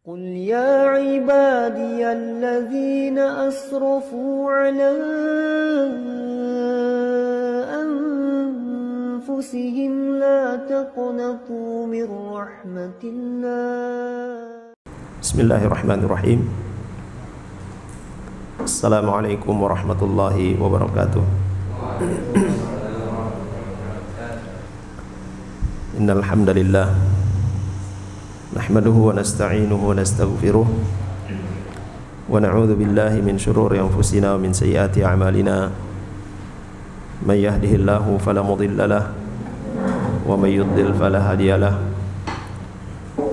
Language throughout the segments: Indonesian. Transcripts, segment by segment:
قل يا عبادي الذين أسرفوا على أنفسهم لا تقنطوا من رحمة الله. بسم الله الرحمن الرحيم. السلام عليكم ورحمة الله وبركاته. إن الحمد لله نحمده ونستعينه ونستغفره ونعوذ بالله من شرور أنفسنا ومن سيئات أعمالنا. من يهده الله فلا مضل له ومن يضلل فلا هادي له.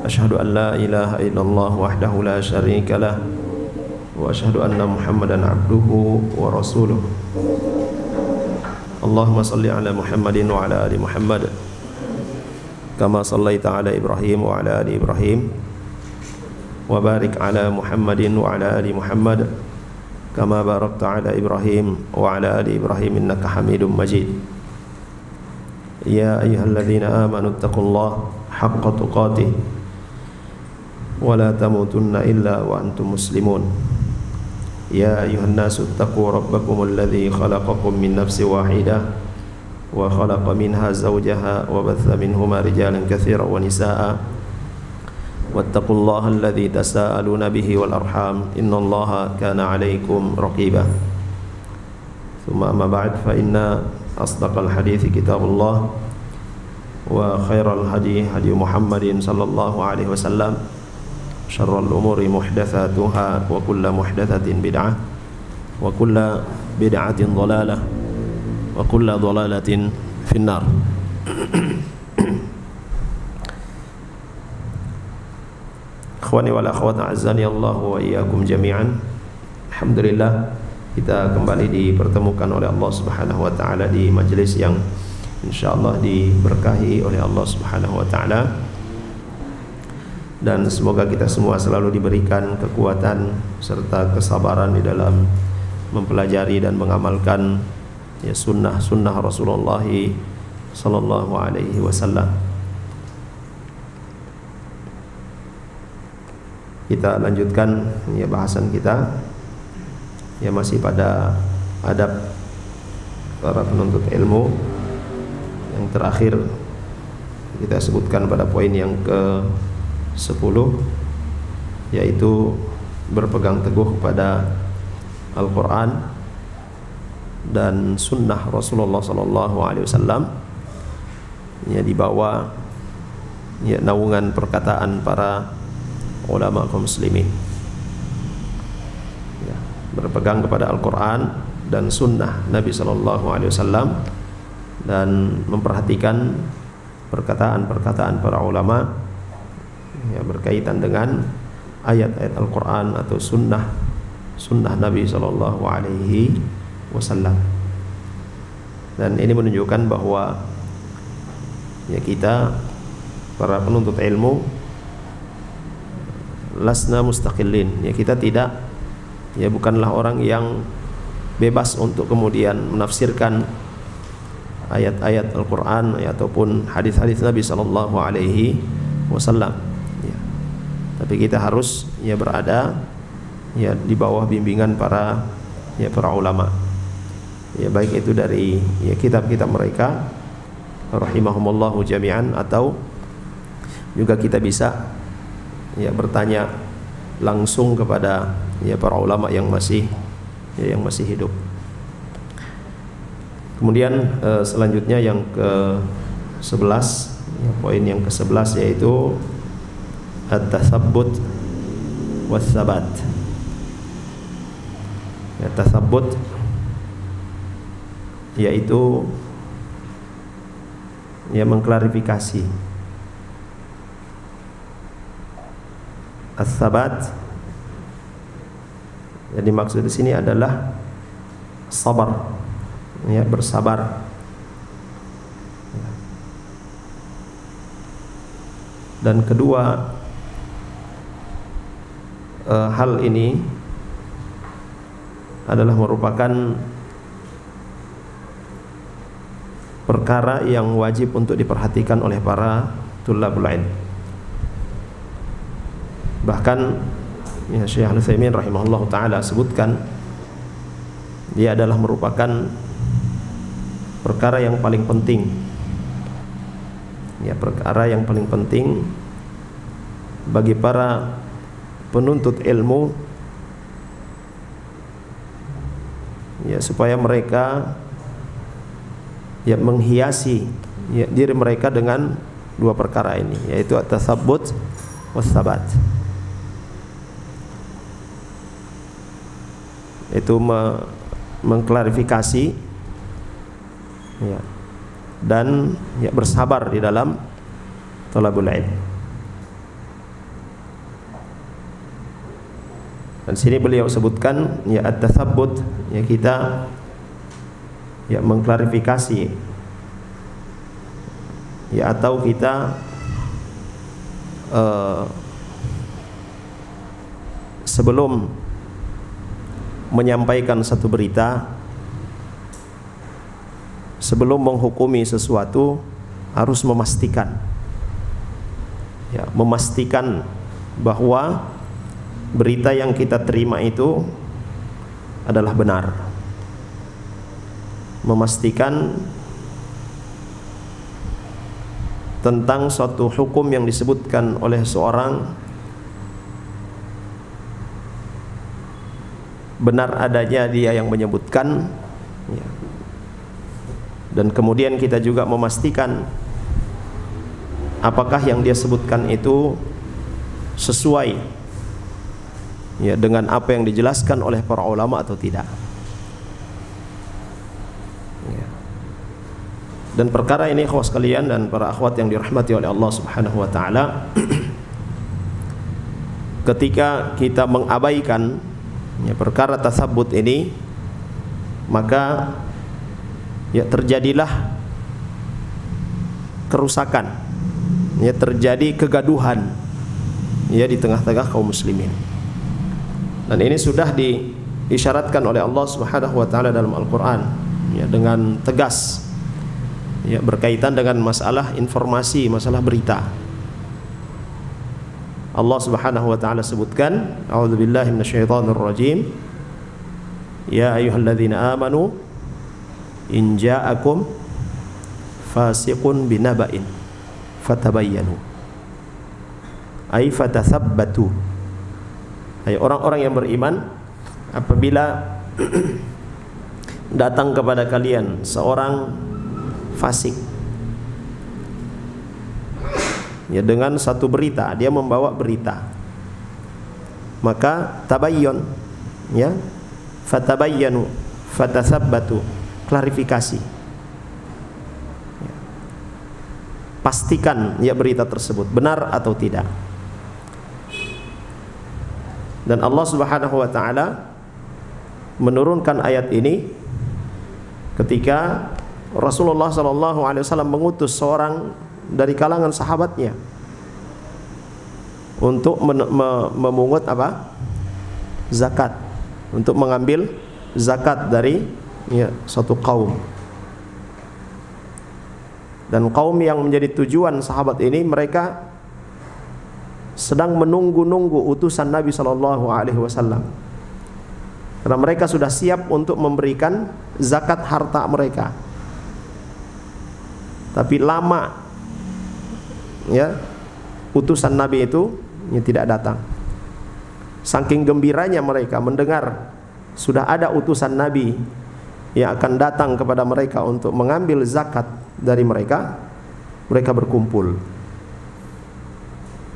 أشهد أن لا إله إلا الله وحده لا شريك له وأشهد أن محمدا عبده ورسوله. اللهم صل على محمد وعلى آل محمد كما صليت على إبراهيم وعلى آل إبراهيم وبارك على محمد وعلى آل محمد كما باركت على إبراهيم وعلى آل إبراهيم إنك حميد مجيد. يا أيها الذين آمنوا اتقوا الله حق تقاته ولا تموتن إلا وأنتم مسلمون. يا أيها الناس اتقوا ربكم الذي خلقكم من نفس واحدة وخلق منها زوجها وبث منهما رجالا كثيرا ونساء واتقوا الله الذي تساءلون به والأرحام إن الله كان عليكم رقيبا. ثم أما بعد فإن أصدق الحديث كتاب الله وخير الهدي هدي محمد صلى الله عليه وسلم. شر الأمور محدثاتها وكل محدثة بدعة وكل بدعة ضلالة وكل ضلالة في النار. Ikhwani wal akhwat a'azzani Allah wa iyyakum jami'an. Alhamdulillah kita kembali dipertemukan oleh Allah Subhanahu wa taala di majelis yang insyaallah diberkahi oleh Allah Subhanahu wa taala. Dan semoga kita semua selalu diberikan kekuatan serta kesabaran di dalam mempelajari dan mengamalkan ya sunnah Rasulullah sallallahu alaihi wasallam. Kita lanjutkan ya bahasan kita ya masih pada adab para penuntut ilmu. Yang terakhir kita sebutkan pada poin yang ke-10 yaitu berpegang teguh kepada Al-Quran dan sunnah Rasulullah sallallahu alaihi wasallam ya di bawah ya naungan perkataan para ulama kaum muslimin. Ya, berpegang kepada Al-Quran dan sunnah Nabi sallallahu alaihi wasallam dan memperhatikan perkataan-perkataan para ulama ya berkaitan dengan ayat-ayat Al-Quran atau sunnah Nabi sallallahu alaihi wasallam. Dan ini menunjukkan bahwa ya kita para penuntut ilmu lasna mustaqillin, ya kita tidak ya bukanlah orang yang bebas untuk kemudian menafsirkan ayat-ayat Al-Quran ya, ataupun hadis-hadis Nabi sallallahu alaihi wasallam ya. Tapi kita harus ya berada ya di bawah bimbingan para ulama. Ya baik itu dari ya kitab-kitab mereka rahimahumullahu jami'an atau juga kita bisa ya bertanya langsung kepada ya para ulama yang masih hidup. Kemudian selanjutnya yang ke-11 ya, poin yang ke-11 yaitu at-tatsabbut was-sabat. Ya, tatsabbut yaitu ya mengklarifikasi. As-sabat jadi maksud di sini adalah sabar ya, bersabar ya. Dan kedua hal ini adalah merupakan perkara yang wajib untuk diperhatikan oleh para thullabul ilm. Bahkan ya, Syekh Al-Utsaimin rahimahullah taala sebutkan dia adalah merupakan perkara yang paling penting, ya, perkara yang paling penting bagi para penuntut ilmu, ya, supaya mereka ya menghiasi ya diri mereka dengan dua perkara ini, yaitu at-tatsabbut was-sabat. Itu mengklarifikasi ya, dan ya bersabar di dalam thalabul ilm. Dan sini beliau sebutkan ya at-tatsabbut, ya kita ya mengklarifikasi ya, atau kita sebelum menyampaikan satu berita, sebelum menghukumi sesuatu harus memastikan, ya, memastikan bahwa berita yang kita terima itu adalah benar, memastikan tentang suatu hukum yang disebutkan oleh seorang benar adanya dia yang menyebutkan, ya. Dan kemudian kita juga memastikan apakah yang dia sebutkan itu sesuai ya dengan apa yang dijelaskan oleh para ulama atau tidak, ya. Dan perkara ini ikhwas sekalian dan para akhwat yang dirahmati oleh Allah Subhanahu wa taala, ketika kita mengabaikan ya perkara tasabbut ini, maka ya terjadilah kerusakan, ya terjadi kegaduhan ya di tengah-tengah kaum muslimin. Dan ini sudah diisyaratkan oleh Allah Subhanahu wa taala dalam Al-Qur'an ya dengan tegas ya berkaitan dengan masalah informasi, masalah berita. Allah Subhanahu wa taala sebutkan, a'udzubillahi minasyaitonir rajim, ya ayyuhalladzina amanu in ja'akum fasiqun binaba'in fatabayyanu ay fatathabbatu. Hai orang-orang yang beriman, apabila datang kepada kalian seorang fasik ya dengan satu berita, dia membawa berita, maka tabayyon ya, fatabayyanu fatathabbatu, klarifikasi ya. Pastikan ya berita tersebut benar atau tidak. Dan Allah Subhanahu wa taala menurunkan ayat ini ketika Rasulullah sallallahu alaihi wasallam mengutus seorang dari kalangan sahabatnya untuk memungut apa? Zakat, untuk mengambil zakat dari ya, suatu kaum. Dan kaum yang menjadi tujuan sahabat ini, mereka sedang menunggu-nunggu utusan Nabi sallallahu alaihi wasallam. Karena mereka sudah siap untuk memberikan zakat harta mereka. Tapi lama ya utusan Nabi itu ya, tidak datang. Saking gembiranya mereka mendengar sudah ada utusan Nabi yang akan datang kepada mereka untuk mengambil zakat dari mereka, mereka berkumpul.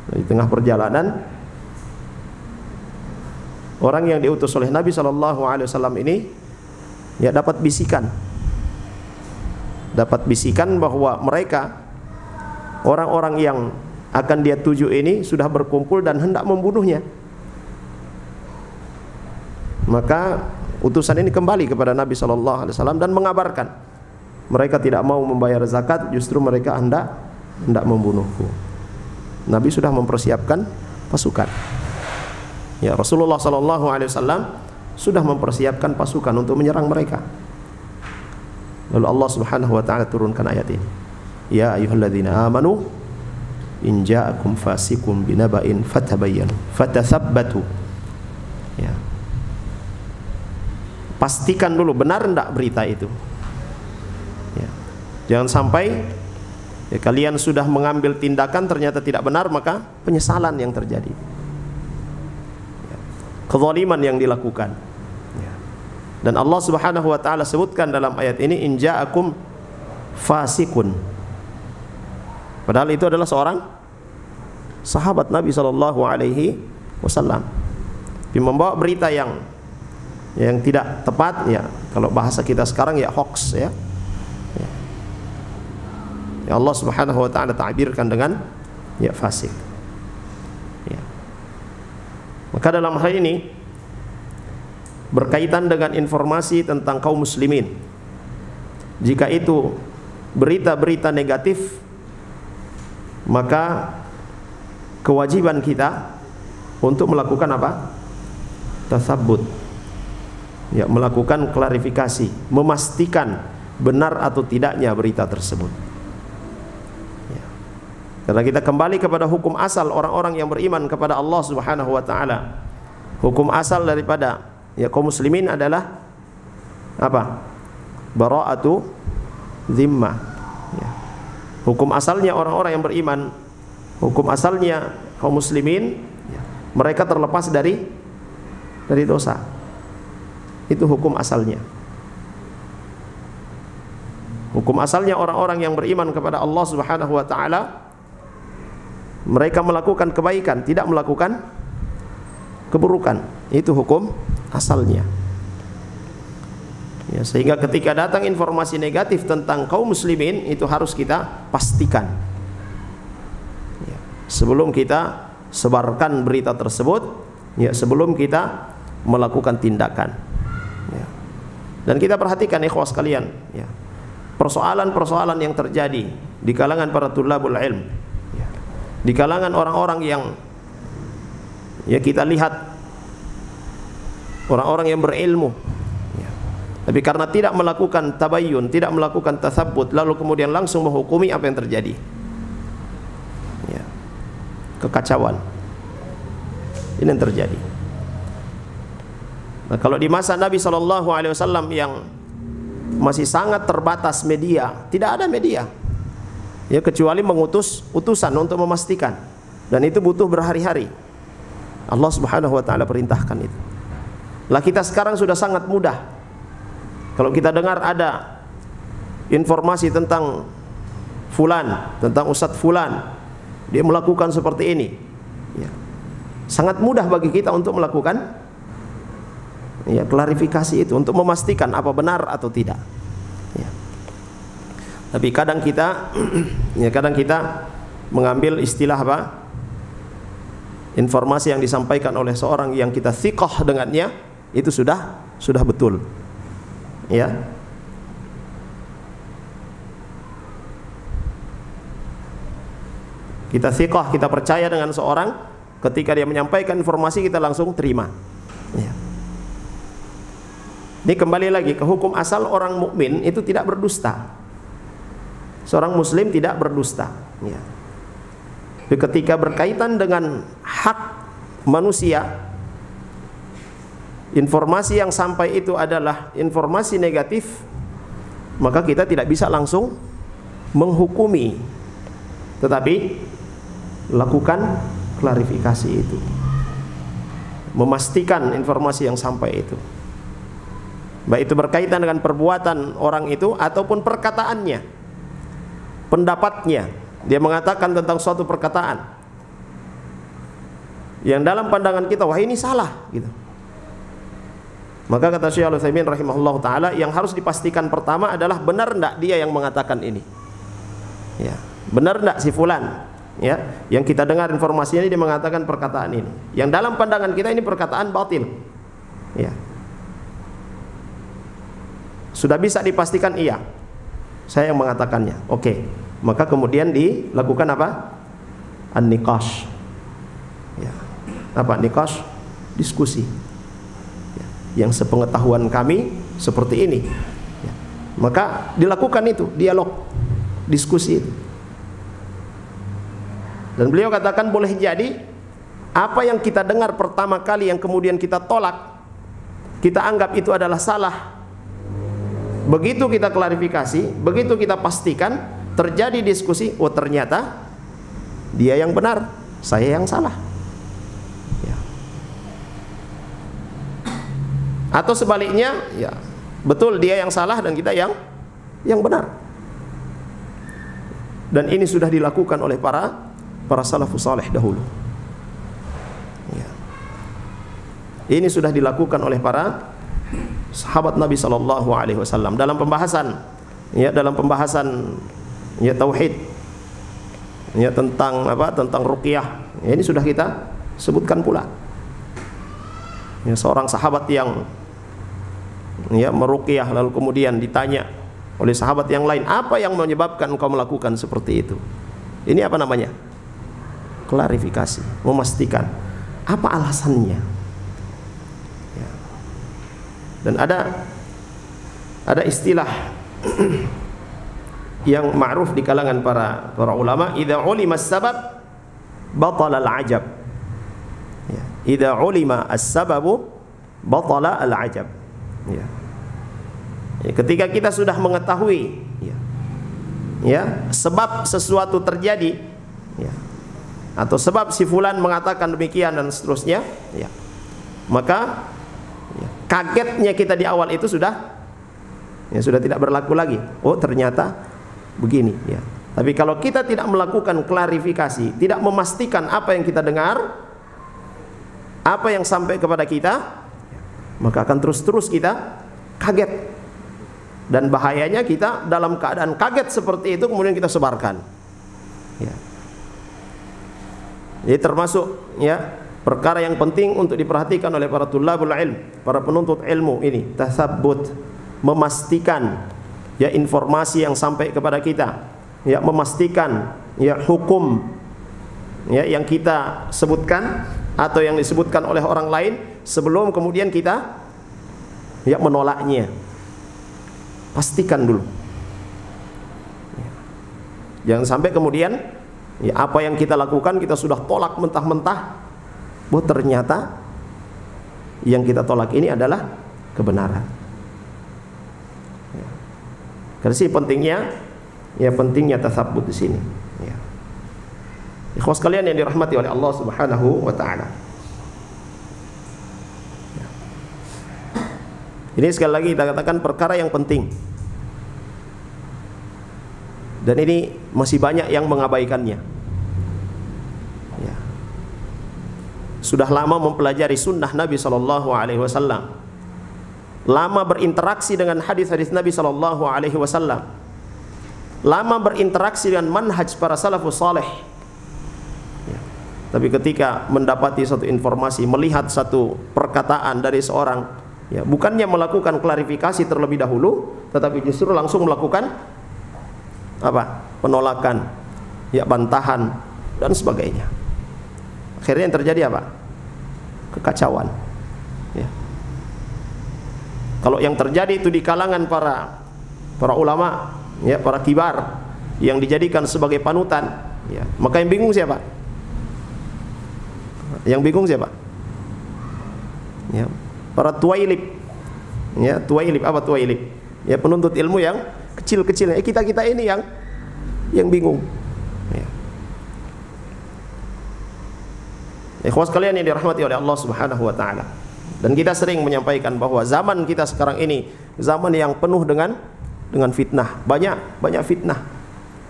Di tengah perjalanan, orang yang diutus oleh Nabi sallallahu alaihi wasallam ini ya dapat bisikan bahwa mereka, orang-orang yang akan dia tuju ini sudah berkumpul dan hendak membunuhnya. Maka utusan ini kembali kepada Nabi sallallahu alaihi wasallam dan mengabarkan mereka tidak mau membayar zakat, justru mereka hendak membunuhku. Nabi sudah mempersiapkan pasukan. Ya, Rasulullah sallallahu alaihi wasallam sudah mempersiapkan pasukan untuk menyerang mereka. Lalu Allah Subhanahu wa taala turunkan ayat ini. Ya ayyuhalladzina amanu in ja'akum fasikum binaba'in fatabayyanu fatathabbatu. Ya. Pastikan dulu benar enggak berita itu. Ya. Jangan sampai ya, kalian sudah mengambil tindakan ternyata tidak benar, maka penyesalan yang terjadi. Ya. Kezaliman yang dilakukan. Ya. Dan Allah Subhanahu wa taala sebutkan dalam ayat ini in ja'akum fasikun. Padahal itu adalah seorang sahabat Nabi sallallahu alaihi wasallam. Dia membawa berita yang tidak tepat, ya. Kalau bahasa kita sekarang ya hoax, ya. Ya Allah Subhanahu wa taala ta'birkan dengan ya fasik. Ya. Maka dalam hal ini berkaitan dengan informasi tentang kaum muslimin, jika itu berita-berita negatif, maka kewajiban kita untuk melakukan apa? Tasabbut. Ya, melakukan klarifikasi, memastikan benar atau tidaknya berita tersebut. Ya. Karena kita kembali kepada hukum asal orang-orang yang beriman kepada Allah Subhanahu wa taala. Hukum asal daripada ya kaum muslimin adalah apa? Bara'atu zimmah. Ya. Hukum asalnya orang-orang yang beriman, hukum asalnya kaum muslimin, ya, mereka terlepas dari dosa. Itu hukum asalnya. Hukum asalnya orang-orang yang beriman kepada Allah Subhanahu wa taala, mereka melakukan kebaikan, tidak melakukan keburukan. Itu hukum asalnya. Ya, sehingga ketika datang informasi negatif tentang kaum muslimin, itu harus kita pastikan. Ya, sebelum kita sebarkan berita tersebut, ya, sebelum kita melakukan tindakan. Ya. Dan kita perhatikan ikhwas sekalian, ya, persoalan-persoalan yang terjadi di kalangan para tulabul ilm, ya, di kalangan orang-orang yang ya kita lihat orang-orang yang berilmu, tapi karena tidak melakukan tabayyun, tidak melakukan tasabbut, lalu kemudian langsung menghukumi apa yang terjadi. Ya. Kekacauan. Ini yang terjadi. Nah, kalau di masa Nabi SAW yang masih sangat terbatas media, tidak ada media. Ya, kecuali mengutus utusan untuk memastikan. Dan itu butuh berhari-hari. Allah Subhanahu wa taala perintahkan itu. Lah kita sekarang sudah sangat mudah. Kalau kita dengar ada informasi tentang fulan, tentang ustadz fulan, dia melakukan seperti ini, ya, sangat mudah bagi kita untuk melakukan ya klarifikasi itu, untuk memastikan apa benar atau tidak. Ya. Tapi kadang kita ya kadang kita mengambil istilah apa? Informasi yang disampaikan oleh seorang yang kita thiqah dengannya itu sudah betul. Ya. Kita thiqah, kita percaya dengan seorang, ketika dia menyampaikan informasi kita langsung terima. Ya. Ini kembali lagi ke hukum asal orang mukmin itu tidak berdusta. Seorang muslim tidak berdusta. Ya. Ketika berkaitan dengan hak manusia, informasi yang sampai itu adalah informasi negatif, maka kita tidak bisa langsung menghukumi, tetapi lakukan klarifikasi itu, memastikan informasi yang sampai itu, baik itu berkaitan dengan perbuatan orang itu ataupun perkataannya, pendapatnya. Dia mengatakan tentang suatu perkataan yang dalam pandangan kita, wah ini salah gitu. Maka kata Syekh Al-Utsaimin rahimahullah ta'ala, yang harus dipastikan pertama adalah benar enggak dia yang mengatakan ini, ya, benar enggak si fulan, ya, yang kita dengar informasinya dia mengatakan perkataan ini, yang dalam pandangan kita ini perkataan batil, ya, sudah bisa dipastikan iya, saya yang mengatakannya. Oke, maka kemudian dilakukan apa? An-niqash, ya, apa niqash? Diskusi. Yang sepengetahuan kami seperti ini, ya, maka dilakukan itu dialog, diskusi itu. Dan beliau katakan boleh jadi apa yang kita dengar pertama kali yang kemudian kita tolak, kita anggap itu adalah salah. Begitu kita klarifikasi, begitu kita pastikan, terjadi diskusi, oh ternyata dia yang benar, saya yang salah. Ya. Atau sebaliknya, ya betul dia yang salah dan kita yang benar. Dan ini sudah dilakukan oleh para salafus saleh dahulu. Ya. Ini sudah dilakukan oleh para sahabat Nabi sallallahu alaihi wasallam dalam pembahasan tauhid, ya tentang ruqyah. Ya, ini sudah kita sebutkan pula. Ya, seorang sahabat yang meruqyah lalu kemudian ditanya oleh sahabat yang lain, apa yang menyebabkan engkau melakukan seperti itu? Ini apa namanya? Klarifikasi, memastikan apa alasannya. Ya. Dan ada istilah yang ma'ruf di kalangan para ulama, idza ulima as-sabab batala al-ajab. Ya. Idza ulima as-sababu batala al-ajab. Ya. Ya, ketika kita sudah mengetahui sebab sesuatu terjadi, ya, atau sebab si fulan mengatakan demikian dan seterusnya, ya, maka kagetnya kita di awal itu sudah tidak berlaku lagi. Oh ternyata begini, ya. Tapi kalau kita tidak melakukan klarifikasi, tidak memastikan apa yang kita dengar, apa yang sampai kepada kita, maka akan terus kita kaget. Dan bahayanya kita dalam keadaan kaget seperti itu kemudian kita sebarkan. Ya. Jadi termasuk perkara yang penting untuk diperhatikan oleh para tulabul ilm, para penuntut ilmu ini, tasabbut, memastikan informasi yang sampai kepada kita, memastikan hukum yang kita sebutkan atau yang disebutkan oleh orang lain sebelum kemudian kita menolaknya. Pastikan dulu. Jangan sampai kemudian apa yang kita lakukan kita sudah tolak mentah-mentah, ternyata yang kita tolak ini adalah kebenaran. Karena sih pentingnya tasabbut di sini. Ya. Ikhwas sekalian yang dirahmati oleh Allah Subhanahu wa taala. Ya. Ini sekali lagi kita katakan perkara yang penting. Dan ini masih banyak yang mengabaikannya. Ya. Sudah lama mempelajari sunnah Nabi sallallahu alaihi wasallam. Lama berinteraksi dengan hadis-hadis Nabi sallallahu alaihi wasallam. Lama berinteraksi dengan manhaj para salafus saleh. Ya. Tapi ketika mendapati satu informasi, melihat satu perkataan dari seorang, bukannya melakukan klarifikasi terlebih dahulu, tetapi justru langsung melakukan penolakan, bantahan dan sebagainya. Akhirnya yang terjadi apa? Kekacauan. Ya. Kalau yang terjadi itu di kalangan para ulama, para kibar yang dijadikan sebagai panutan, maka yang bingung siapa? Yang bingung siapa? Para tuwailib. Tuwailib, apa tuwailib? Penuntut ilmu yang kecil-kecilnya. Kita ini yang bingung. Ikhwas kalian yang dirahmati oleh Allah Subhanahu wa taala. Dan kita sering menyampaikan bahwa zaman kita sekarang ini zaman yang penuh dengan fitnah. Banyak fitnah.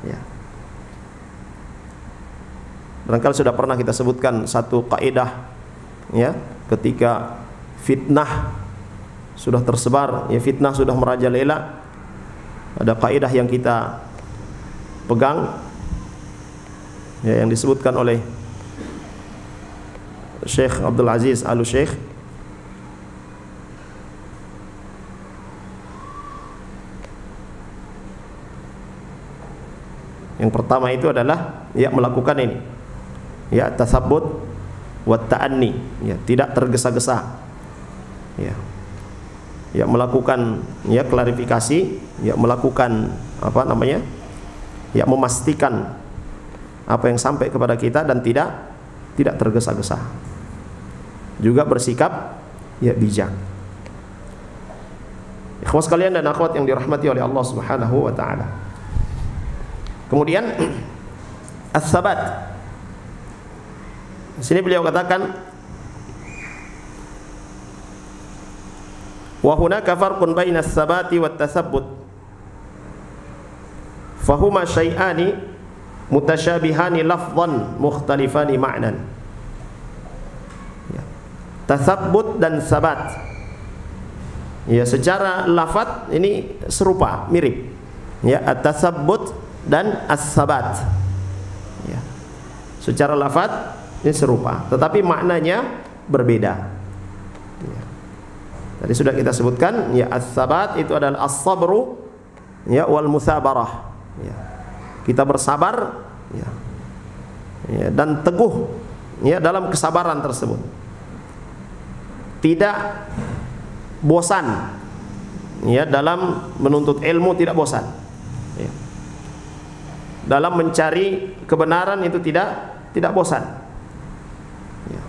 Ya. Barangkali sudah pernah kita sebutkan satu kaidah, ketika fitnah sudah tersebar, fitnah sudah merajalela, ada kaidah yang kita pegang, yang disebutkan oleh Syekh Abdul Aziz Al-Syekh. Yang pertama itu adalah melakukan ini, tasabbut wa ta'anni, tidak tergesa-gesa, melakukan klarifikasi, melakukan memastikan apa yang sampai kepada kita dan tidak tergesa-gesa. Juga bersikap ya bijak. Ikhwas sekalian dan akhwat yang dirahmati oleh Allah Subhanahu wa taala. Kemudian as-sabat. Di sini beliau katakan wa hunaka farqun baina as-sabati wat tasabbut. Fahuma syai'ani mutasyabihani lafdhan mukhtalifani ma'nan. Ya. Tasabbut dan sabat. Ya, secara lafaz ini serupa, mirip. Ya, at-tasabbut dan as-sabat. Ya. Secara lafaz ini serupa, tetapi maknanya berbeda. Ya. Tadi sudah kita sebutkan, ya as-sabat itu adalah as-sabru ya wal musabarah. Ya. Kita bersabar ya. Ya, dan teguh ya dalam kesabaran tersebut. Tidak bosan ya dalam menuntut ilmu, tidak bosan ya. Dalam mencari kebenaran itu tidak bosan ya.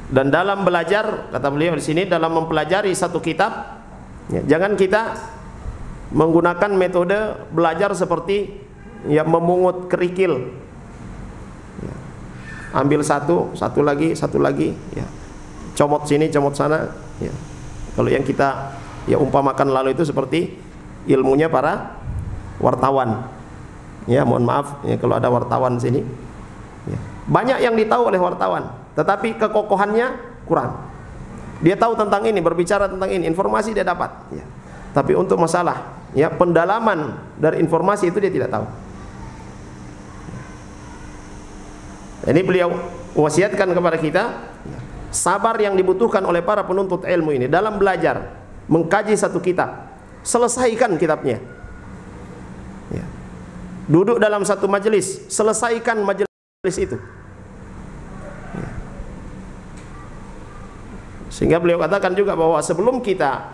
Dan dalam belajar, kata beliau di sini, dalam mempelajari satu kitab ya, jangan kita menggunakan metode belajar seperti ya memungut kerikil ya. Ambil satu lagi ya. Comot sini, comot sana ya. Kalau yang kita ya umpamakan lalu itu seperti ilmunya para wartawan. Ya, mohon maaf ya kalau ada wartawan sini. Ya. Banyak yang ditahu oleh wartawan, tetapi kekokohannya kurang. Dia tahu tentang ini, berbicara tentang ini, informasi dia dapat. Ya. Tapi untuk masalah ya pendalaman dari informasi itu dia tidak tahu. Ini beliau wasiatkan kepada kita. Sabar yang dibutuhkan oleh para penuntut ilmu ini dalam belajar, mengkaji satu kitab, selesaikan kitabnya ya. Duduk dalam satu majelis, selesaikan majelis itu ya. Sehingga beliau katakan juga bahwa sebelum kita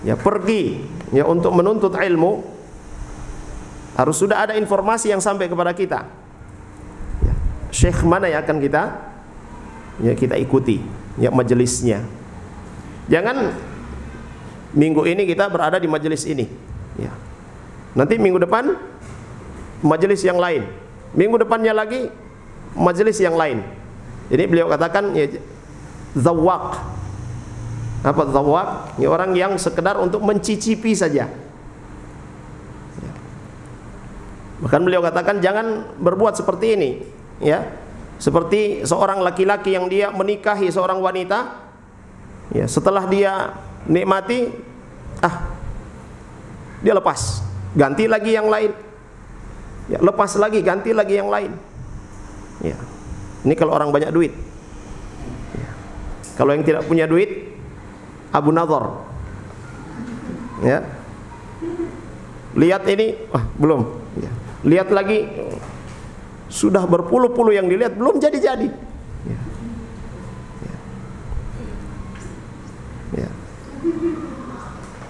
ya pergi ya untuk menuntut ilmu, harus sudah ada informasi yang sampai kepada kita ya. Syekh mana yang akan kita ikuti ya majelisnya. Jangan minggu ini kita berada di majelis ini ya. Nanti minggu depan majelis yang lain, minggu depannya lagi majelis yang lain. Jadi beliau katakan ya zawaq. Apa zawaq? Ya, orang yang sekedar untuk mencicipi saja ya. Bahkan beliau katakan jangan berbuat seperti ini ya. Seperti seorang laki-laki yang dia menikahi seorang wanita ya, setelah dia nikmati dia lepas, ganti lagi yang lain ya, lepas lagi, ganti lagi yang lain ya. Ini kalau orang banyak duit ya. Kalau yang tidak punya duit, Abu Nadhar ya, lihat ini belum ya. Lihat lagi, sudah berpuluh-puluh yang dilihat belum jadi-jadi ya. Ya. Ya.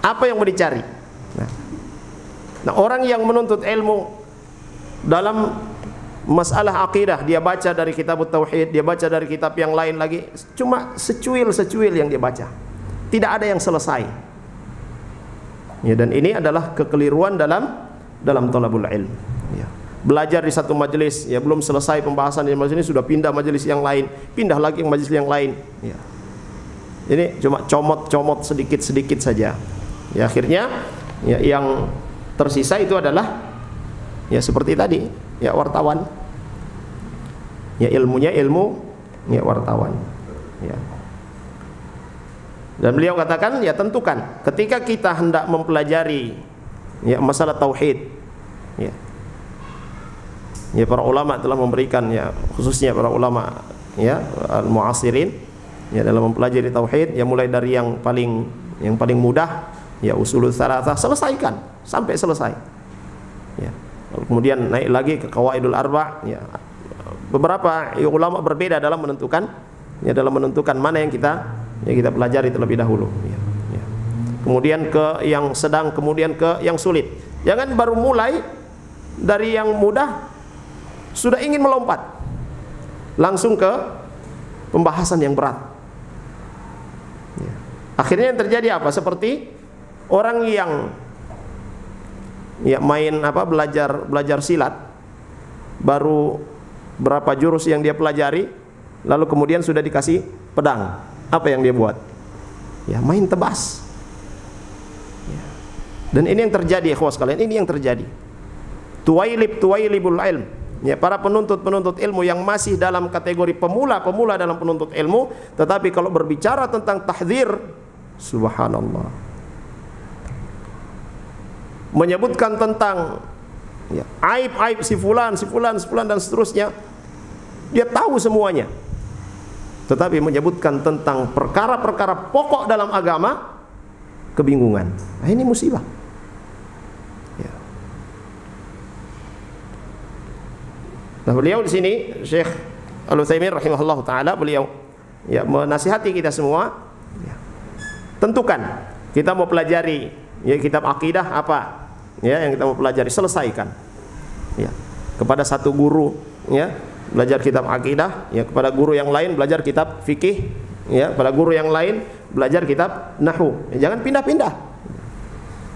Apa yang mau dicari? Nah, orang yang menuntut ilmu dalam masalah akidah, dia baca dari kitab tauhid, dia baca dari kitab yang lain lagi, cuma secuil-secuil yang dia baca, tidak ada yang selesai ya. Dan ini adalah kekeliruan dalam thalabul ilm ya. Belajar di satu majelis ya, belum selesai pembahasan di majelis ini sudah pindah majelis yang lain, pindah lagi ke majelis yang lain ya. Ini cuma comot-comot sedikit-sedikit saja ya. Akhirnya ya yang tersisa itu adalah ya seperti tadi ya, wartawan ya, ilmunya ilmu ya wartawan ya. Dan beliau katakan ya, tentukan ketika kita hendak mempelajari ya masalah tauhid ya. Ya, para ulama telah memberikan ya, khususnya para ulama ya al-mu'asirin ya dalam mempelajari tauhid ya, mulai dari yang paling mudah ya usulul tsalatsah, selesaikan sampai selesai ya. Kemudian naik lagi ke qawaidul arba ya. Beberapa ulama berbeda dalam menentukan mana yang kita pelajari terlebih dahulu ya. Ya. Kemudian ke yang sedang, kemudian ke yang sulit. Jangan baru mulai dari yang mudah sudah ingin melompat langsung ke pembahasan yang berat. Akhirnya yang terjadi apa? Seperti orang yang main belajar silat, baru berapa jurus yang dia pelajari, lalu kemudian sudah dikasih pedang. Apa yang dia buat? Ya, main tebas. Ya. Dan ini yang terjadi, ikhwas sekalian, ini yang terjadi. Tuwailibul ilm. Ya, para penuntut ilmu yang masih dalam kategori pemula dalam penuntut ilmu, tetapi kalau berbicara tentang tahdzir, subhanallah, menyebutkan tentang aib si fulan dan seterusnya, dia tahu semuanya, tetapi menyebutkan tentang perkara-perkara pokok dalam agama, kebingungan. Nah, ini musibah. Ya. Nah, beliau di sini Syekh Al-Utsaimin rahimahullah taala, beliau menasihati kita semua, tentukan kita mau pelajari kitab akidah apa yang kita mau pelajari, selesaikan. Ya. Kepada satu guru belajar kitab akidah, kepada guru yang lain belajar kitab fikih, pada guru yang lain belajar kitab nahwu. Jangan pindah-pindah.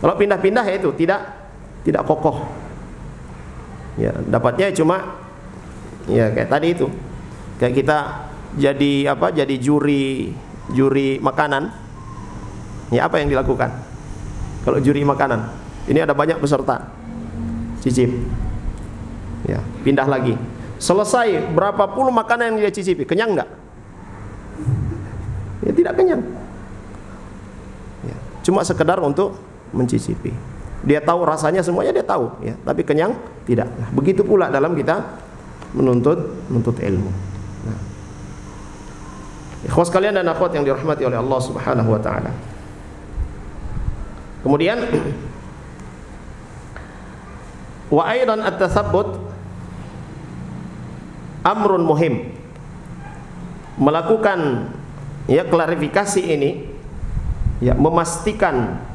Kalau pindah-pindah itu tidak kokoh. Ya, dapatnya cuma kayak tadi itu. Kayak kita jadi juri makanan. Ya, apa yang dilakukan? Kalau juri makanan, ini ada banyak peserta, cicip. Ya, pindah lagi. Selesai berapa puluh makanan yang dia cicipi, kenyang enggak? Ya, tidak kenyang. Ya, cuma sekedar untuk mencicipi. Dia tahu rasanya, semuanya dia tahu, tapi kenyang tidak. Nah, begitu pula dalam kita menuntut ilmu. Nah, ikhwas kalian dan akhwat yang dirahmati oleh Allah Subhanahu wa taala. Kemudian wa aidan at-tatsabbut amrun muhim. Melakukan klarifikasi ini, memastikan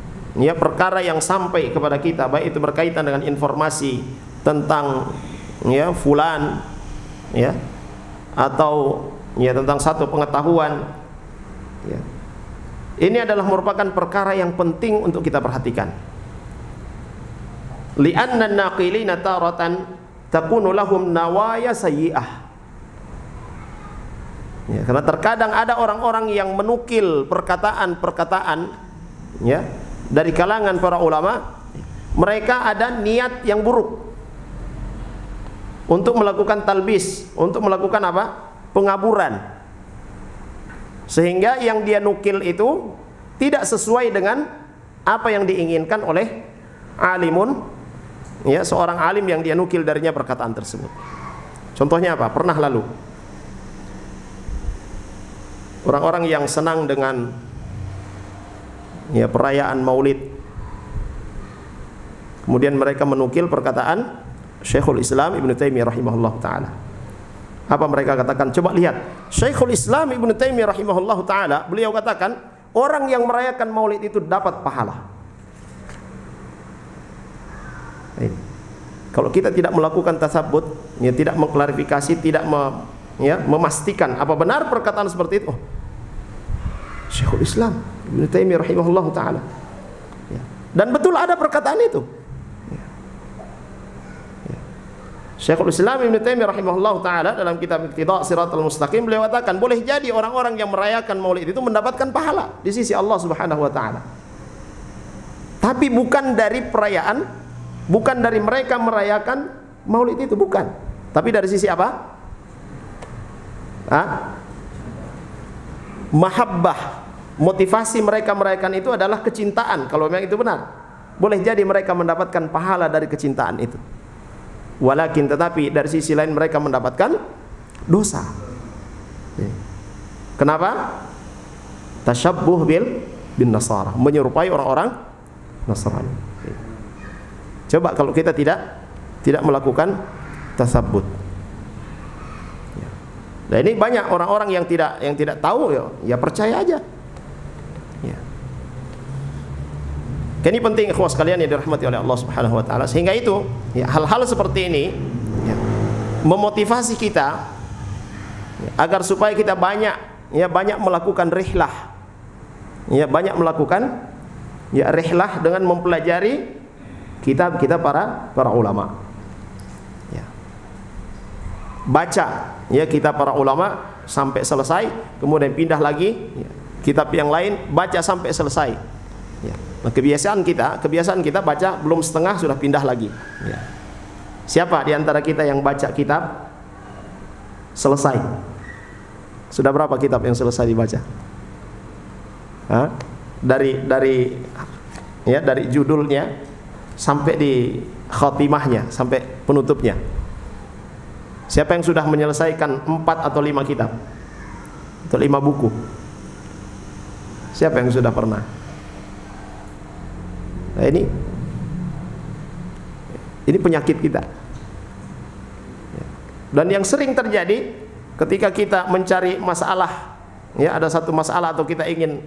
perkara yang sampai kepada kita, baik itu berkaitan dengan informasi tentang fulan, atau tentang satu pengetahuan, ini adalah merupakan perkara yang penting untuk kita perhatikan. Li'anna an-naqilina taratan takunu lahum nawaya sayyi'ah. Karena terkadang ada orang-orang yang menukil perkataan-perkataan dari kalangan para ulama, mereka ada niat yang buruk untuk melakukan talbis, untuk melakukan pengaburan, sehingga yang dia nukil itu tidak sesuai dengan apa yang diinginkan oleh alimun, seorang alim yang dia nukil darinya perkataan tersebut. Contohnya apa? Pernah lalu orang-orang yang senang dengan perayaan Maulid, kemudian mereka menukil perkataan Syekhul Islam Ibnu Taimiyah rahimahullah taala. Apa mereka katakan? Coba lihat, Syekhul Islam Ibnu Taimiyah rahimahullah taala, beliau katakan orang yang merayakan Maulid itu dapat pahala. Kalau kita tidak melakukan tasabbut, tidak mengklarifikasi, tidak memastikan apa benar perkataan seperti itu, Syekhul Islam Ibnu Taimiyah rahimahullah taala, dan betul ada perkataan itu. Syekhul Islam Ibnu Taimiyah rahimahullah taala dalam kitab Iqtida' Shiratal Mustaqim, beliau katakan boleh jadi orang-orang yang merayakan Maulid itu mendapatkan pahala di sisi Allah Subhanahu wa taala. Tapi bukan dari perayaan, bukan dari mereka merayakan Maulid itu, bukan. Tapi dari sisi apa? Mahabbah. Motivasi mereka merayakan itu adalah kecintaan. Kalau memang itu benar, boleh jadi mereka mendapatkan pahala dari kecintaan itu. Walakin, tetapi dari sisi lain mereka mendapatkan dosa. Kenapa? Tasyabbuh bin Nasara, menyerupai orang-orang Nasrani. Coba kalau kita tidak melakukan tasabbut. Nah, ini banyak orang-orang yang tidak tahu, ya percaya aja. Ini penting ikhwas sekalian yang dirahmati oleh Allah Subhanahu wa taala. Sehingga itu hal-hal seperti ini memotivasi kita agar supaya kita banyak melakukan rihlah, banyak melakukan rihlah dengan mempelajari kitab-kitab para ulama. Baca kitab para ulama sampai selesai, kemudian pindah lagi kitab yang lain, baca sampai selesai. Nah, kebiasaan kita baca belum setengah sudah pindah lagi. Siapa di antara kita yang baca kitab selesai? Sudah berapa kitab yang selesai dibaca? Dari judulnya sampai di khatimahnya, sampai penutupnya. Siapa yang sudah menyelesaikan 4 atau 5 kitab atau 5 buku? Siapa yang sudah pernah? Nah, ini penyakit kita. Dan yang sering terjadi ketika kita mencari masalah, ada satu masalah atau kita ingin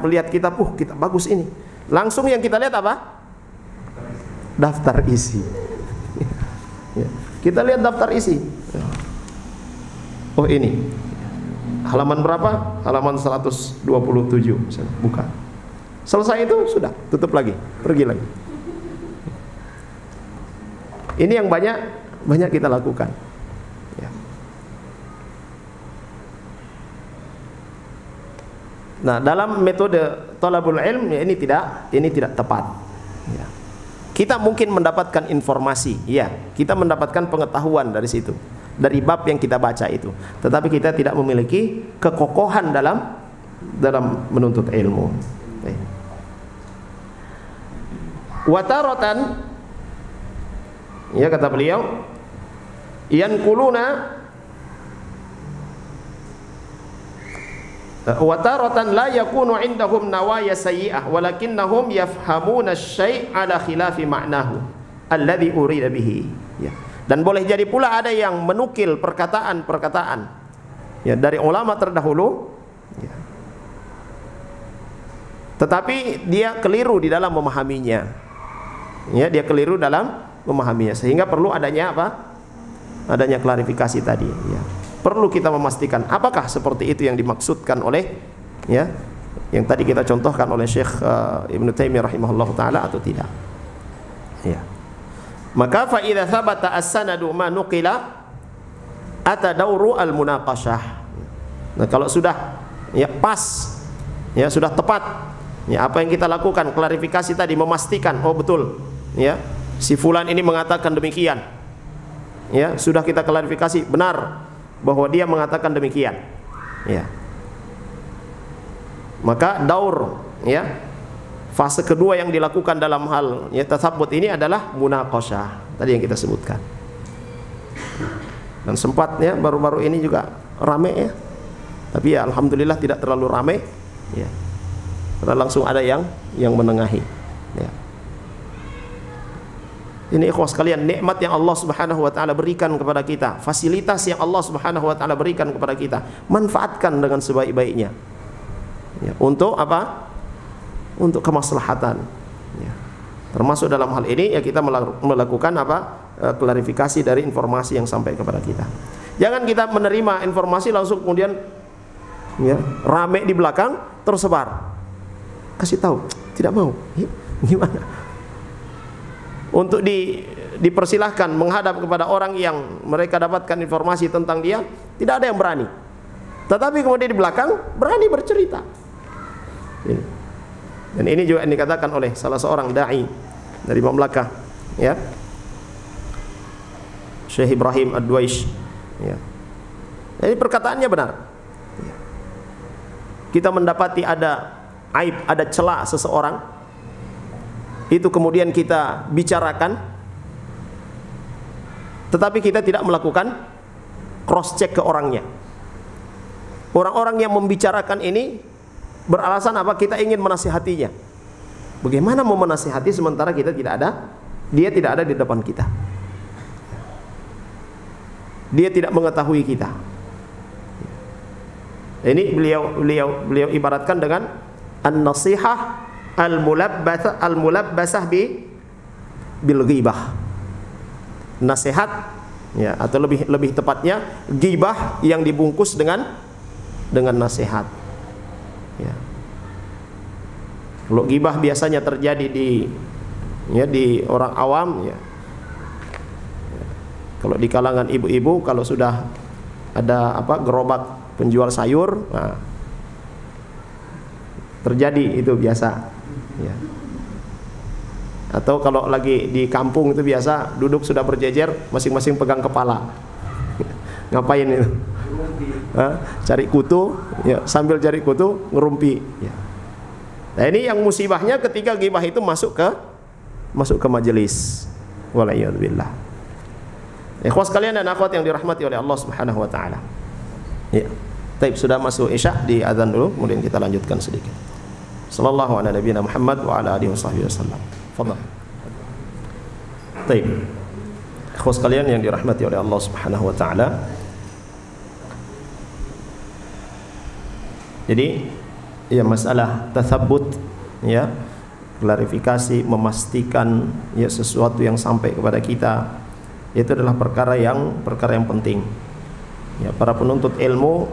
melihat kitab, kitab bagus ini. Langsung yang kita lihat apa? Daftar isi. Kita lihat daftar isi. Oh, ini halaman berapa? Halaman 127 misalnya. Buka. Selesai itu sudah, tutup lagi, pergi lagi. Ini yang banyak kita lakukan. Nah, dalam metode thalabul ilm ini tidak tepat. Kita mungkin mendapatkan informasi, kita mendapatkan pengetahuan dari situ, dari bab yang kita baca itu. Tetapi kita tidak memiliki kekokohan dalam menuntut ilmu. Wataratan, kata beliau, yanquluna wataratan la yakunu indahum nawaya sayyi'ah walakinnahum yafhamuna asy-syai' ala khilafi ma'nahu alladhi urida bihi. Dan boleh jadi pula ada yang menukil perkataan-perkataan dari ulama terdahulu, tetapi dia keliru di dalam memahaminya. Dia keliru dalam memahaminya, sehingga perlu adanya apa? Adanya klarifikasi tadi. Perlu kita memastikan apakah seperti itu yang dimaksudkan oleh yang tadi kita contohkan oleh Syekh Ibnu Taimiyah rahimahullahu taala atau tidak. Maka fa idza thabata as-sanadu ma nuqila ata dauru al-munaqashah. Nah, kalau sudah pas, sudah tepat apa yang kita lakukan, klarifikasi tadi, memastikan oh betul si fulan ini mengatakan demikian. Sudah kita klarifikasi benar bahwa dia mengatakan demikian. Maka daur, fase kedua yang dilakukan dalam hal tasabbut ini adalah munaqashah tadi yang kita sebutkan. Dan sempat baru-baru ini juga rame tapi alhamdulillah tidak terlalu rame karena langsung ada yang menengahi. Ini ikhwas sekalian, nikmat yang Allah Subhanahu wa taala berikan kepada kita, fasilitas yang Allah Subhanahu wa taala berikan kepada kita, manfaatkan dengan sebaik-baiknya. Untuk apa? Untuk kemaslahatan. Termasuk dalam hal ini kita melakukan apa? Klarifikasi dari informasi yang sampai kepada kita. Jangan kita menerima informasi langsung kemudian rame di belakang, tersebar. Kasih tahu, tidak mau. Gimana? Untuk dipersilahkan menghadap kepada orang yang mereka dapatkan informasi tentang dia, tidak ada yang berani. Tetapi kemudian di belakang berani bercerita. Dan ini juga yang dikatakan oleh salah seorang dai dari Mamlakah, Syekh Ibrahim Ad-Duwaish. Jadi perkataannya benar. Kita mendapati ada aib, ada celah seseorang, itu kemudian kita bicarakan, tetapi kita tidak melakukan cross check ke orangnya. Orang-orang yang membicarakan ini beralasan apa? Kita ingin menasihatinya. Bagaimana mau menasihati sementara kita tidak ada, dia tidak ada di depan kita, dia tidak mengetahui kita. Ini beliau ibaratkan dengan an-nasihah al-mulabbasah bil ghibah. Nasihat Ya, atau lebih tepatnya ghibah yang dibungkus dengan nasihat. Ya. Kalau ghibah biasanya terjadi di orang awam, ya. Kalau di kalangan ibu-ibu, kalau sudah ada gerobak penjual sayur, nah, terjadi itu biasa. Ya. Atau kalau lagi di kampung itu biasa duduk sudah berjejer, masing-masing pegang kepala. Ngapain itu? Cari kutu, ya, sambil cari kutu ngerumpi. Ya. Nah, ini yang musibahnya ketika ghibah itu masuk ke majelis. Wala'iyadzubillah. Ikhwas sekalian dan akhwat yang dirahmati oleh Allah Subhanahu wa taala. Ya. Baik, sudah masuk Isya, di azan dulu, kemudian kita lanjutkan sedikit. Sallallahu ala nabiyina Muhammad wa ala alihi wasallam. Fadhal. Baik. Ikhwas sekalian yang dirahmati oleh Allah Subhanahu wa taala. Jadi, ya, masalah tatsabbut, ya, klarifikasi, memastikan ya sesuatu yang sampai kepada kita, itu adalah perkara yang penting. Ya, para penuntut ilmu,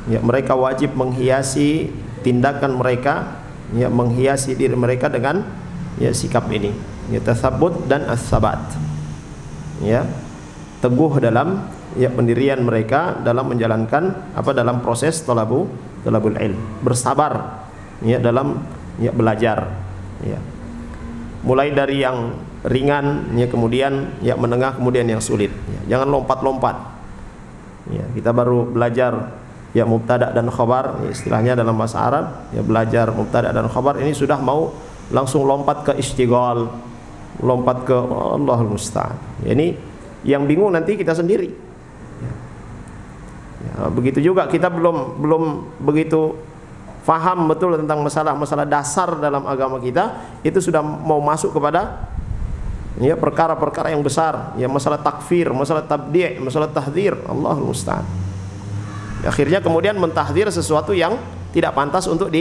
ya, mereka wajib menghiasi tindakan mereka, ya, menghiasi diri mereka dengan ya sikap ini, ya, tatsabbut dan as-sabat. Ya, teguh dalam ya pendirian mereka dalam menjalankan dalam proses talabul ilm, bersabar ya dalam ya belajar, ya. Mulai dari yang ringan, ya, kemudian ya menengah, kemudian yang sulit. Ya, jangan lompat-lompat. Ya, kita baru belajar ya mubtada dan khabar, ya, istilahnya dalam bahasa Arab, ya, belajar mubtada dan khabar, ini sudah mau langsung lompat ke istighal, lompat ke Allahul musta'an. Ya, ini yang bingung nanti kita sendiri. Ya, begitu juga kita belum begitu faham betul tentang masalah dasar dalam agama kita, itu sudah mau masuk kepada ya perkara-perkara yang besar, ya, masalah takfir, masalah tabdi', masalah tahdzir, Allahul musta'an. Akhirnya kemudian mentahdzir sesuatu yang tidak pantas untuk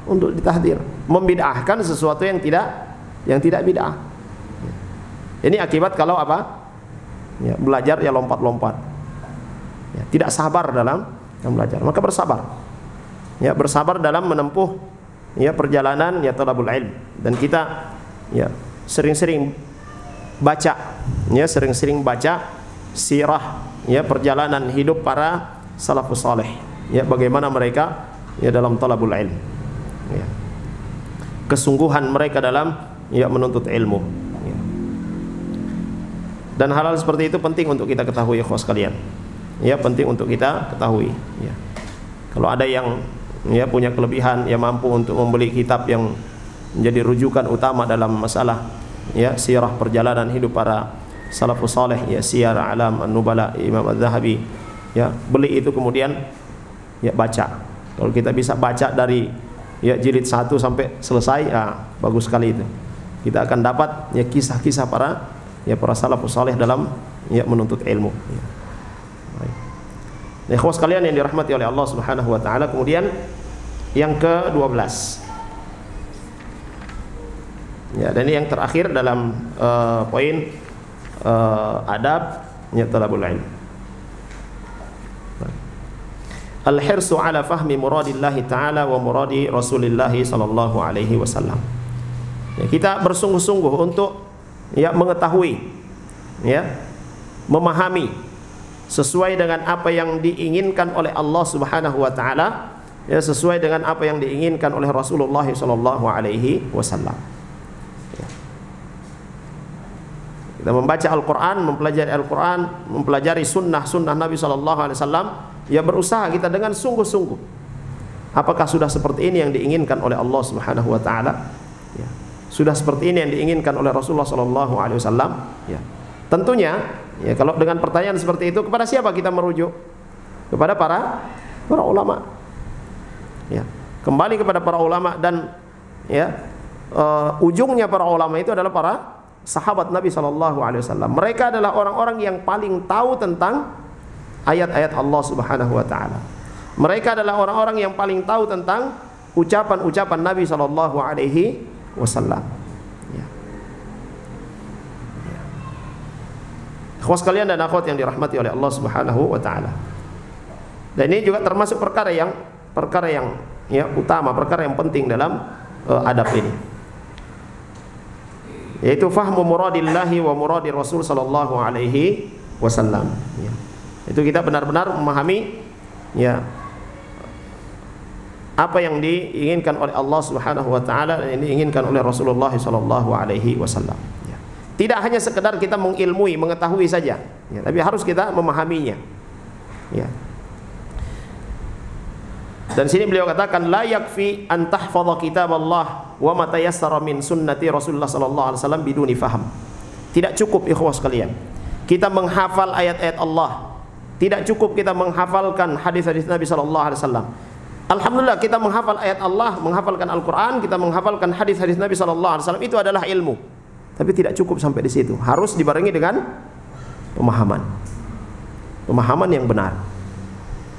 ditahdzir, membid'ahkan sesuatu yang tidak bid'ah. Ini akibat kalau ya, belajar ya lompat-lompat, ya, tidak sabar dalam belajar. Maka bersabar, ya, bersabar dalam menempuh ya perjalanan ya talabul ilm. Dan kita ya sering-sering baca, ya, sering-sering baca sirah, ya, perjalanan hidup para salafus saleh, ya, bagaimana mereka ya dalam talabul ilm, ya, kesungguhan mereka dalam ya menuntut ilmu, ya. Dan hal-hal seperti itu penting untuk kita ketahui, ya, kawan sekalian, ya, penting untuk kita ketahui, ya. Kalau ada yang ya punya kelebihan, ya, mampu untuk membeli kitab yang menjadi rujukan utama dalam masalah ya sirah perjalanan hidup para salafus saleh, ya, Siyar A'lam An-Nubala Imam Az-Zahabi, ya, beli itu kemudian ya baca. Kalau kita bisa baca dari ya jilid 1 sampai selesai, bagus sekali itu. Kita akan dapat ya kisah-kisah para salafus saleh dalam ya menuntut ilmu, ya. Baik. Nah, ikhwas sekalian yang dirahmati oleh Allah Subhanahu wa taala, kemudian yang ke-12. Ya, dan ini yang terakhir dalam poin adab ya talabul ilm. Al-hirsu ala fahmi muradillahi ta'ala wa muradi rasulillahi sallallahu alaihi wasallam. Ya, kita bersungguh-sungguh untuk ya mengetahui, ya, memahami sesuai dengan apa yang diinginkan oleh Allah Subhanahu wa taala, ya, sesuai dengan apa yang diinginkan oleh Rasulullah sallallahu alaihi wasallam. Ya. Kita membaca Al-Qur'an, mempelajari sunnah Nabi sallallahu alaihi wasallam, ya, berusaha kita dengan sungguh-sungguh. Apakah sudah seperti ini yang diinginkan oleh Allah Subhanahu wa taala? Ya. Sudah seperti ini yang diinginkan oleh Rasulullah sallallahu alaihi wasallam? Ya. Tentunya, ya, kalau dengan pertanyaan seperti itu, kepada siapa kita merujuk? Kepada para ulama. Ya. Kembali kepada para ulama, dan ya ujungnya para ulama itu adalah para sahabat Nabi sallallahu alaihi wasallam. Mereka adalah orang-orang yang paling tahu tentang ayat-ayat Allah Subhanahu wa taala. Mereka adalah orang-orang yang paling tahu tentang ucapan-ucapan Nabi sallallahu alaihi wasallam. Ya. Ya. Ikhwas sekalian dan akhwat yang dirahmati oleh Allah Subhanahu wa taala. Dan ini juga termasuk perkara yang ya utama, perkara yang penting dalam adab ini. Yaitu fahmu muradillahi wa muradi Rasul sallallahu alaihi wasallam. Ya. Itu kita benar-benar memahami ya apa yang diinginkan oleh Allah Subhanahu wa taala dan yang diinginkan oleh Rasulullah sallallahu alaihi wasallam. Ya. Tidak hanya sekedar kita mengilmui, mengetahui saja, ya, tapi harus kita memahaminya. Ya. Dan sini beliau katakan la yakfi an tahfadha kitaballah wa ma tayassara min sunnati Rasulullah sallallahu alaihi wasallam biduni faham. Tidak cukup ikhwah sekalian kita menghafal ayat-ayat Allah. Tidak cukup kita menghafalkan hadis-hadis Nabi sallallahu alaihi wasallam. Alhamdulillah kita menghafal ayat Allah, menghafalkan Al-Qur'an, kita menghafalkan hadis-hadis Nabi sallallahu alaihi wasallam, itu adalah ilmu. Tapi tidak cukup sampai di situ. Harus dibarengi dengan pemahaman. Pemahaman yang benar.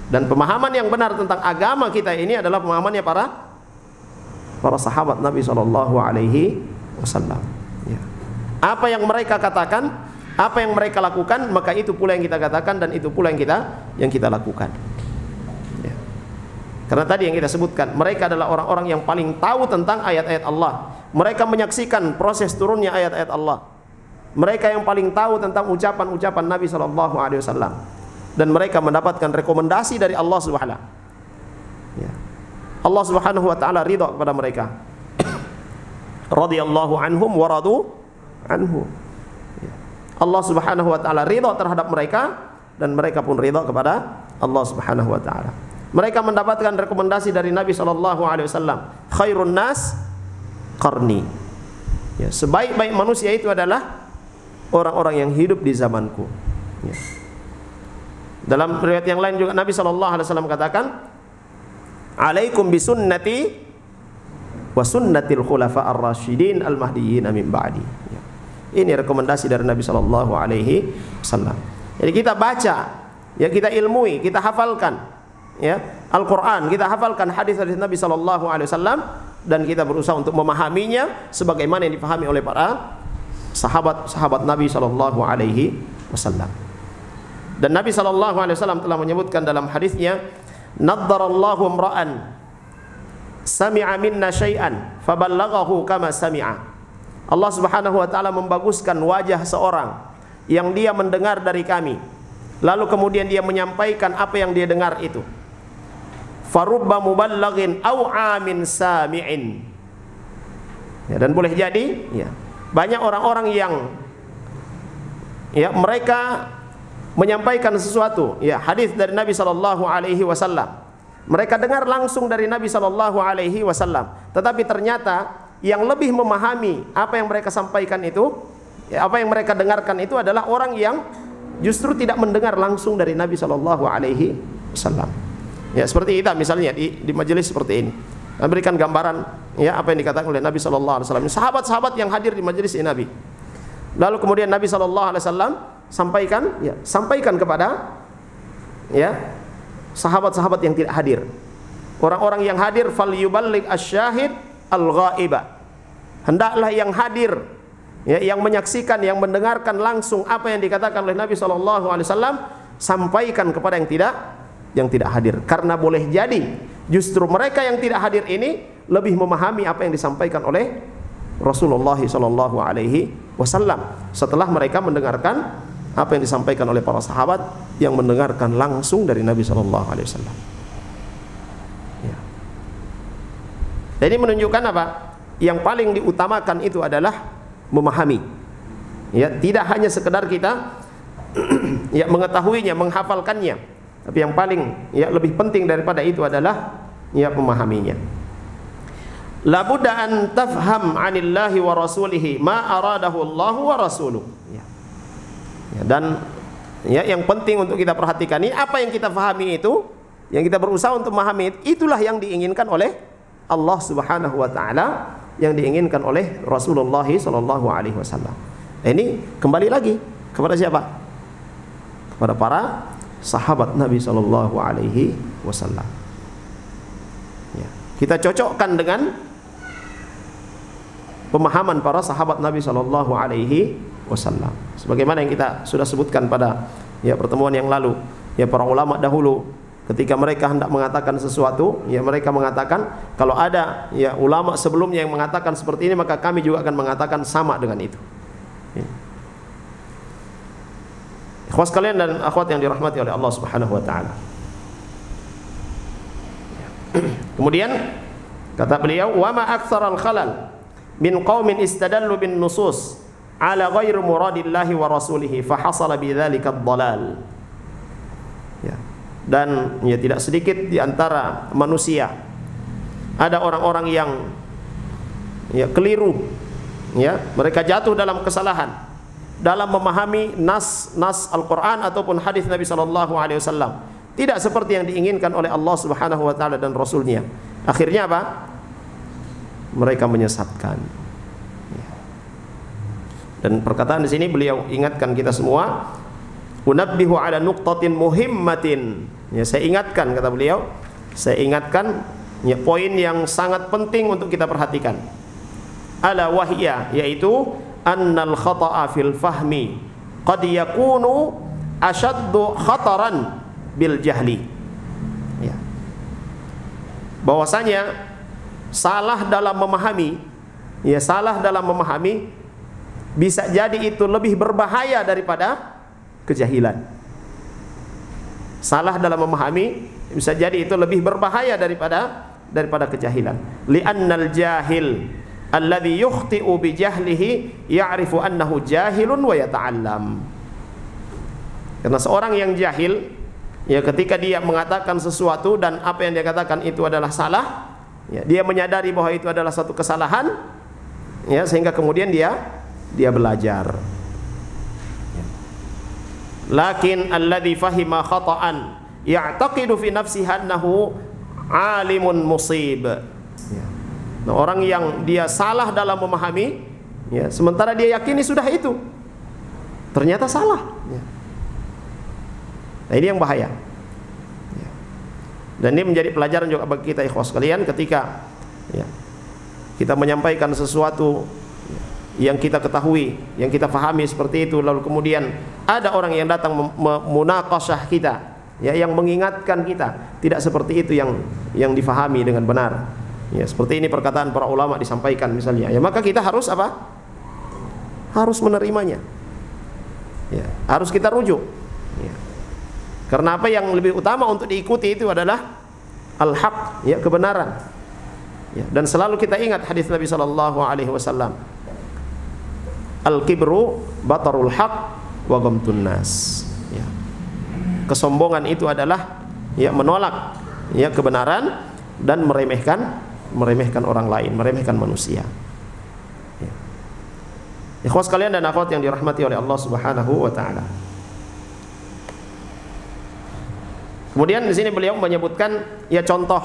Dan pemahaman yang benar tentang agama kita ini adalah pemahamannya para sahabat Nabi sallallahu alaihi wasallam. Ya. Apa yang mereka katakan, apa yang mereka lakukan, maka itu pula yang kita katakan dan itu pula yang kita lakukan. Ya. Karena tadi yang kita sebutkan, mereka adalah orang-orang yang paling tahu tentang ayat-ayat Allah. Mereka menyaksikan proses turunnya ayat-ayat Allah. Mereka yang paling tahu tentang ucapan-ucapan Nabi sallallahu alaihi wasallam. Dan mereka mendapatkan rekomendasi dari Allah Subhanahu. Ya. Allah Subhanahu wa taala ridha kepada mereka. Radhiyallahu anhum wa radu anhu. Ya. Allah Subhanahu wa taala ridha terhadap mereka dan mereka pun ridha kepada Allah Subhanahu wa taala. Mereka mendapatkan rekomendasi dari Nabi sallallahu alaihi wasallam, khairun nas qarni. Ya, sebaik-baik manusia itu adalah orang-orang yang hidup di zamanku. Ya. Dalam riwayat yang lain juga Nabi sallallahu alaihi wasallam katakan, "Alaikum bisunnati wa sunnatil khulafa ar-rasyidin al-mahdiyyin min ba'di." Ya. Ini rekomendasi dari Nabi sallallahu alaihi wasallam. Jadi kita baca, ya kita ilmui, kita hafalkan ya Al-Qur'an, kita hafalkan hadis-hadis Nabi sallallahu alaihi wasallam dan kita berusaha untuk memahaminya sebagaimana yang dipahami oleh para sahabat-sahabat Nabi sallallahu alaihi wasallam. Dan Nabi sallallahu alaihi wasallam telah menyebutkan dalam hadisnya, "Naddarallahu imra'an sami'a minna syai'an faballaghahu kama sami'a." Allah Subhanahu wa taala membaguskan wajah seorang yang dia mendengar dari kami, lalu kemudian dia menyampaikan apa yang dia dengar itu. Farubba muballaghin aw amin sami'in. Ya, dan boleh jadi ya, banyak orang-orang yang ya mereka menyampaikan sesuatu, ya hadis dari Nabi sallallahu alaihi wasallam. Mereka dengar langsung dari Nabi sallallahu alaihi wasallam, tetapi ternyata yang lebih memahami apa yang mereka sampaikan itu, ya, apa yang mereka dengarkan itu adalah orang yang justru tidak mendengar langsung dari Nabi sallallahu alaihi wasallam. Ya, seperti kita misalnya di majelis seperti ini. Memberikan gambaran ya apa yang dikatakan oleh Nabi sallallahu alaihi wasallam. Sahabat-sahabat yang hadir di majelis ini Nabi. Lalu kemudian Nabi sallallahu alaihi wasallam sampaikan kepada ya sahabat-sahabat yang tidak hadir. Orang-orang yang hadir falyuballigh asyahid al-ghaiba. Hendaklah yang hadir ya, yang menyaksikan, yang mendengarkan langsung apa yang dikatakan oleh Nabi sallallahu alaihi wasallam, sampaikan kepada yang tidak hadir. Karena boleh jadi justru mereka yang tidak hadir ini lebih memahami apa yang disampaikan oleh Rasulullah sallallahu alaihi wasallam setelah mereka mendengarkan apa yang disampaikan oleh para sahabat yang mendengarkan langsung dari Nabi sallallahu alaihi wasallam. Ya. Jadi menunjukkan apa? Yang paling diutamakan itu adalah memahami. Ya, tidak hanya sekedar kita ya mengetahuinya, menghafalkannya, tapi yang paling ya lebih penting daripada itu adalah ya memahaminya. La budda an tafham 'anillahi wa rasulihi ma aradahu Allah wa rasuluh. Ya. Ya, dan ya yang penting untuk kita perhatikan ini apa yang kita pahami itu, yang kita berusaha untuk memahami itulah yang diinginkan oleh Allah Subhanahu wa taala, yang diinginkan oleh Rasulullah sallallahu alaihi wasallam. Ini kembali lagi kepada siapa? Kepada para sahabat Nabi sallallahu alaihi wasallam. Ya, kita cocokkan dengan pemahaman para sahabat Nabi sallallahu alaihi wasallam. Sebagaimana yang kita sudah sebutkan pada pertemuan yang lalu, para ulama dahulu ketika mereka hendak mengatakan sesuatu, mereka mengatakan kalau ada ulama sebelumnya yang mengatakan seperti ini, maka kami juga akan mengatakan sama dengan itu. Ikhwas sekalian dan akhwat yang dirahmati oleh Allah Subhanahu wa taala. Kemudian kata beliau, wa ma aktsaral khalal min qaumin istadallu bin nusus ala ghairi muradillahi wa rasulihi fa hasala bidzalika ad-dhalal. Dan tidak sedikit di antara manusia ada orang-orang yang keliru, mereka jatuh dalam kesalahan dalam memahami nas Al-Quran ataupun hadis Nabi SAW, tidak seperti yang diinginkan oleh Allah Subhanahu wa taala dan Rasulnya. Akhirnya apa? Mereka menyesatkan. Dan perkataan di sini beliau ingatkan kita semua, unabbihu ala nuqtatin muhimmatin. Saya ingatkan, kata beliau, saya ingatkan poin yang sangat penting untuk kita perhatikan. Ala wahiyah, yaitu annal khata'a fil fahmi qad yakunu ashaddu khataran bil jahli. Bahwasanya salah dalam memahami, salah dalam memahami bisa jadi itu lebih berbahaya daripada kejahilan. Salah dalam memahami bisa jadi itu lebih berbahaya daripada kejahilan. Li'annal jahil alladhi yukhti'u bi jahlihi ya'rifu annahu jahilun wa yata'allam. Karena seorang yang jahil, ketika dia mengatakan sesuatu dan apa yang dia katakan itu adalah salah, dia menyadari bahwa itu adalah satu kesalahan, sehingga kemudian dia belajar. Lakin alladhi fahima khata'an ya'taqidu fi nafsihi annahu alimun musib. Nah, orang yang dia salah dalam memahami, sementara dia yakini sudah itu, ternyata salah. Nah, ini yang bahaya. Dan ini menjadi pelajaran juga bagi kita ikhwas sekalian, ketika kita menyampaikan sesuatu yang kita ketahui, yang kita fahami seperti itu, lalu kemudian ada orang yang datang memunaqashah kita, yang mengingatkan kita tidak seperti itu yang difahami dengan benar. Seperti ini perkataan para ulama disampaikan misalnya, maka kita harus apa? Harus menerimanya. Harus kita rujuk. Karena apa yang lebih utama untuk diikuti itu adalah al-haq, kebenaran. Dan selalu kita ingat hadis Nabi sallallahu alaihi wasallam. Al-kibru batarul haq wa ghamtun nas. Kesombongan itu adalah menolak kebenaran dan meremehkan orang lain, meremehkan manusia. Ikhwas sekalian dan akhwat yang dirahmati oleh Allah Subhanahu wa taala. Kemudian di sini beliau menyebutkan contoh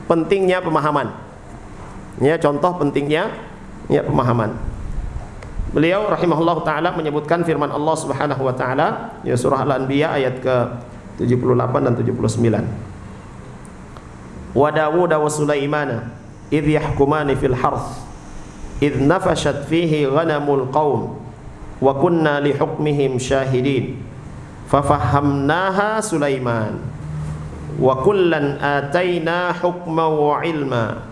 pentingnya pemahaman. Contoh pentingnya pemahaman. Beliau rahimahullah taala menyebutkan firman Allah Subhanahu wa taala surah Al-Anbiya ayat ke-78 dan 79. Wa Dawud wa Sulaimana idh yahkumani fil harth idh nafashat fihi ghanamul qaum wa kunna li hukmihim syahidin fafahamnaha Sulaiman wa kullan ataina hukma wa ilma